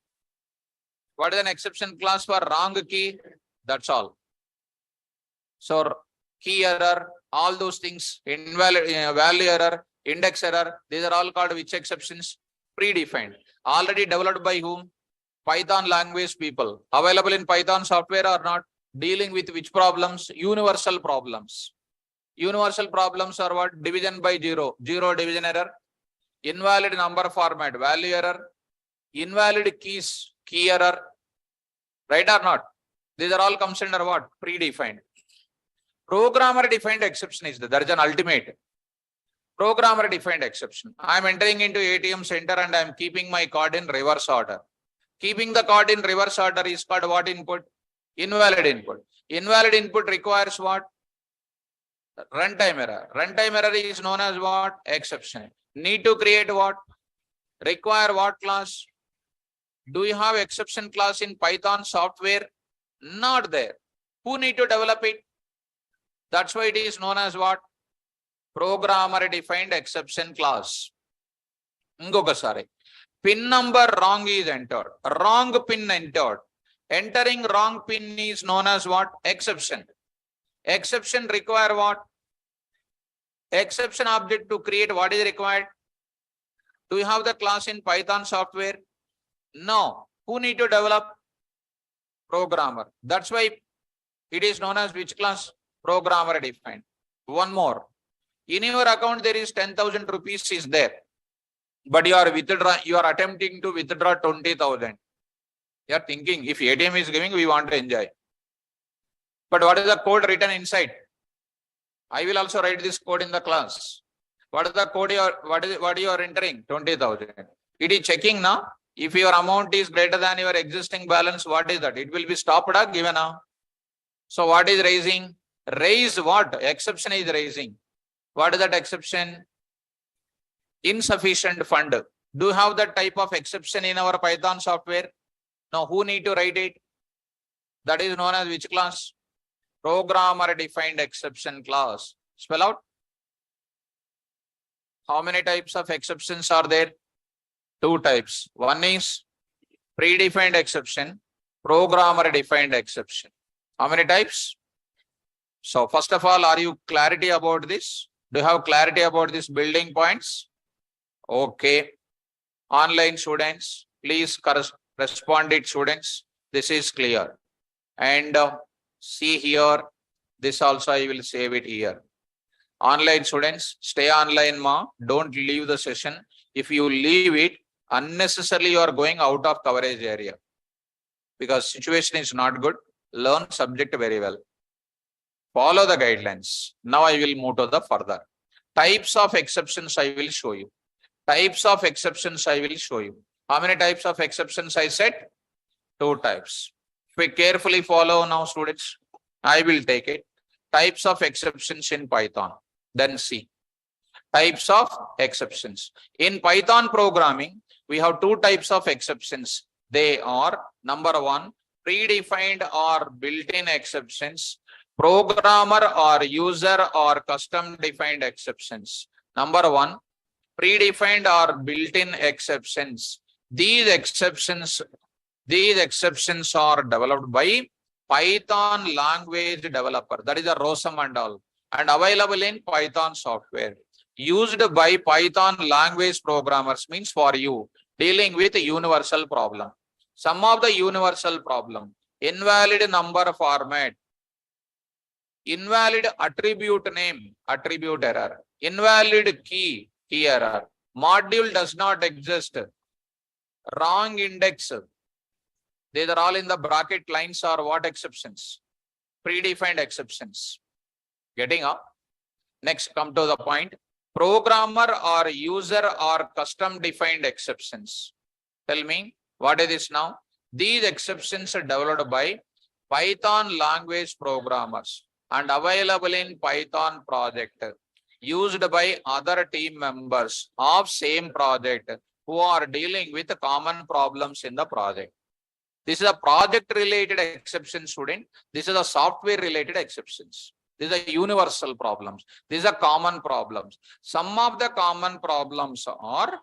What is an exception class for wrong key? That's all. So key error, all those things, invalid value error, index error, these are all called which exceptions? Predefined. Already developed by whom? Python language people. Available in Python software or not? Dealing with which problems? Universal problems. Universal problems are what? Division by 0. 0 division error. Invalid number format. Value error. Invalid keys. Key error. Right or not? These are all comes under what? Predefined. Programmer defined exception is there. There is an ultimate. Programmer defined exception. I am entering into ATM center and I am keeping my card in reverse order. Keeping the card in reverse order is called what input? Invalid input. Invalid input requires what? Runtime error. Runtime error is known as what? Exception. Need to create what? Require what class? Do you have exception class in Python software? Not there. Who need to develop it? That's why it is known as what? Programmer defined exception class. Ingokasari. Pin number wrong is entered. Wrong pin entered. Entering wrong pin is known as what? Exception. Exception require what? Exception object to create what is required? Do you have the class in Python software? No. Who need to develop? Programmer. That's why it is known as which class? Programmer defined. One more. In your account, there is 10,000 rupees is there. But you are attempting to withdraw 20,000. You are thinking, if ATM is giving, we want to enjoy. But what is the code written inside? I will also write this code in the class. What is the code what you are entering? 20,000. It is checking now. If your amount is greater than your existing balance, what is that? It will be stopped or given now. So what is raising? Raise what? Exception is raising. What is that exception? Insufficient fund. Do you have that type of exception in our Python software? Now, who need to write it? That is known as which class? Programmer defined exception class. Spell out. How many types of exceptions are there? Two types. One is predefined exception, programmer defined exception. How many types? So first of all, are you clarity about this? Do you have clarity about these building points? Okay. Online students, please respond it, students. This is clear. And see here, this also I will save it here. Online students, stay online, ma. Don't leave the session. If you leave it, unnecessarily you are going out of coverage area. Because situation is not good. Learn subject very well. Follow the guidelines. Now I will move to the further. Types of exceptions I will show you. Types of exceptions I will show you. How many types of exceptions I said? Two types. If we carefully follow now, students, I will take it. Types of exceptions in Python. Then see. Types of exceptions. In Python programming, we have two types of exceptions. They are, number one, predefined or built-in exceptions. Programmer or user or custom defined exceptions. Number one, predefined or built-in exceptions. These exceptions are developed by Python language developer. That is a ROSM and all. And available in Python software. Used by Python language programmers, means for you, dealing with a universal problem. Some of the universal problem. Invalid number format. Invalid attribute name, attribute error. Invalid key, key error. Module does not exist. Wrong index. These are all in the bracket lines or what exceptions? Predefined exceptions. Getting up. Next, come to the point. Programmer or user or custom defined exceptions. Tell me, what is this now? These exceptions are developed by Python language programmers and available in Python project, used by other team members of same project who are dealing with common problems in the project. This is a project related exception, student. This is a software related exceptions. These are universal problems. These are common problems. Some of the common problems are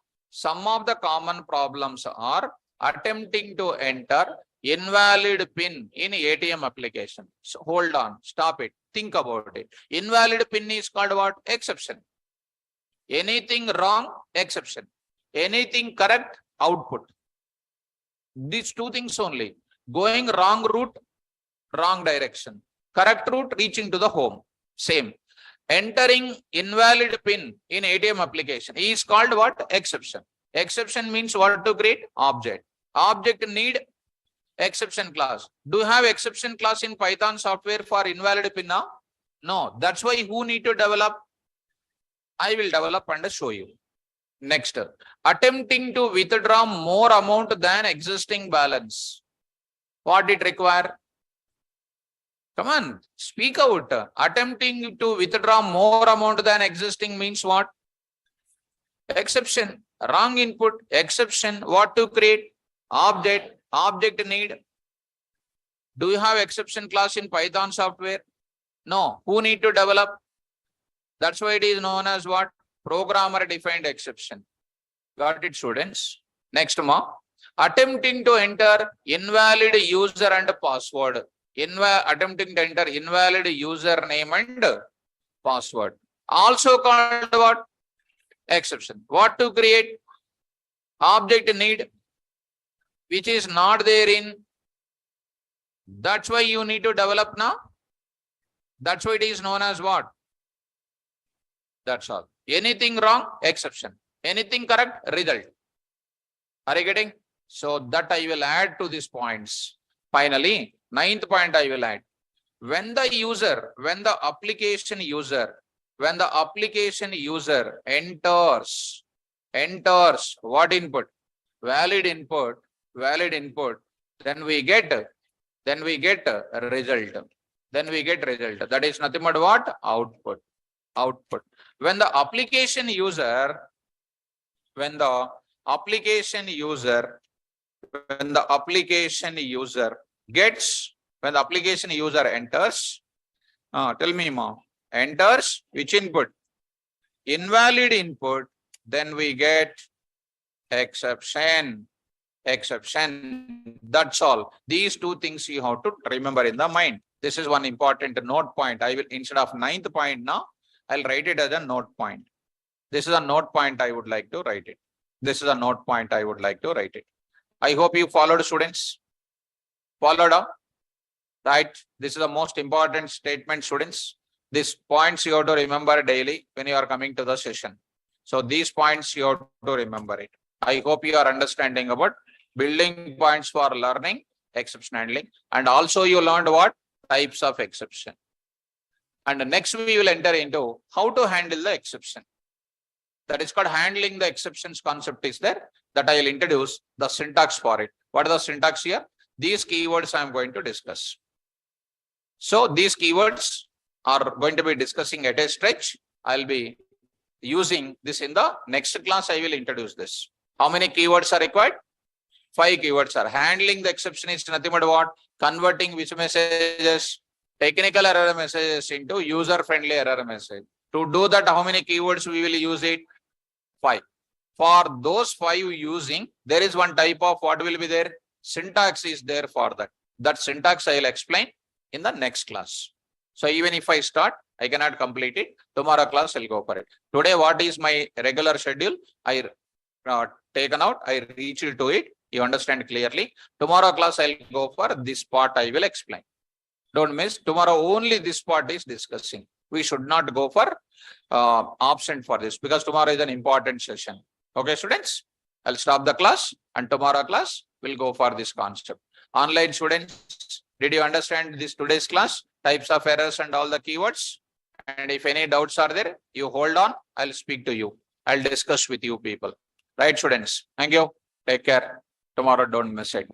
attempting to enter invalid pin in ATM application. So hold on, stop it, think about it. Invalid pin is called what? Exception. Anything wrong, exception. Anything correct, output. These two things only. Going wrong route, wrong direction. Correct route, reaching to the home. Same. Entering invalid pin in ATM application is called what? Exception. Exception means what to create? Object. Object need exception class. Do you have exception class in Python software for invalid pin now? No. That's why who need to develop? I will develop and show you. Next, attempting to withdraw more amount than existing balance. What it require? Come on, speak out. Attempting to withdraw more amount than existing means what? Exception. Wrong input. Exception. What to create? Object. Object need. Do you have exception class in Python software? No. Who need to develop? That's why it is known as what? Programmer defined exception. Got it, students? Next, attempting to enter invalid user and password. Attempting to enter invalid username and password. Also called what? Exception. What to create? Object need, which is not there in. That's why you need to develop now. That's why it is known as what? That's all. Anything wrong? Exception. Anything correct? Result. Are you getting? So that I will add to these points. Finally, 9th point I will add. When the application user enters what input? Valid input, then we get a result. That is nothing but what? Output. When the application user enters, tell me mom, enters which input? Invalid input, then we get exception. That's all. These two things you have to remember in the mind. This is one important note point. I will, instead of 9th point now, I'll write it as a note point. This is a note point I would like to write it. I hope you followed, students. Followed up. Right? This is the most important statement, students. These points you have to remember daily when you are coming to the session. So these points you have to remember it. I hope you are understanding about building points for learning, exception handling. And also you learned what? Types of exception. And next we will enter into how to handle the exception. That is called handling the exceptions concept is there. That I will introduce the syntax for it. What are the syntax here? These keywords I am going to discuss. So these keywords are going to be discussing at a stretch. I'll be using this in the next class. I will introduce this. How many keywords are required? 5 keywords are. Handling the exception is nothing but what? Converting which messages? Technical error messages into user-friendly error message. To do that, how many keywords we will use it? 5. For those 5 using, there is one type of what will be there? Syntax is there for that. That syntax I will explain in the next class. So even if I start, I cannot complete it. Tomorrow class I'll go for it. Today, what is my regular schedule? I taken out. I reached to it. You understand clearly. Tomorrow class I'll go for this part. I will explain. Don't miss. Tomorrow only this part is discussing. We should not go for absent for this because tomorrow is an important session. Okay, students. I'll stop the class and tomorrow class will go for this concept. Online students, did you understand this today's class? Types of errors and all the keywords. And if any doubts are there, you hold on. I'll speak to you. I'll discuss with you people. Right, students? Thank you. Take care. Tomorrow, don't miss it.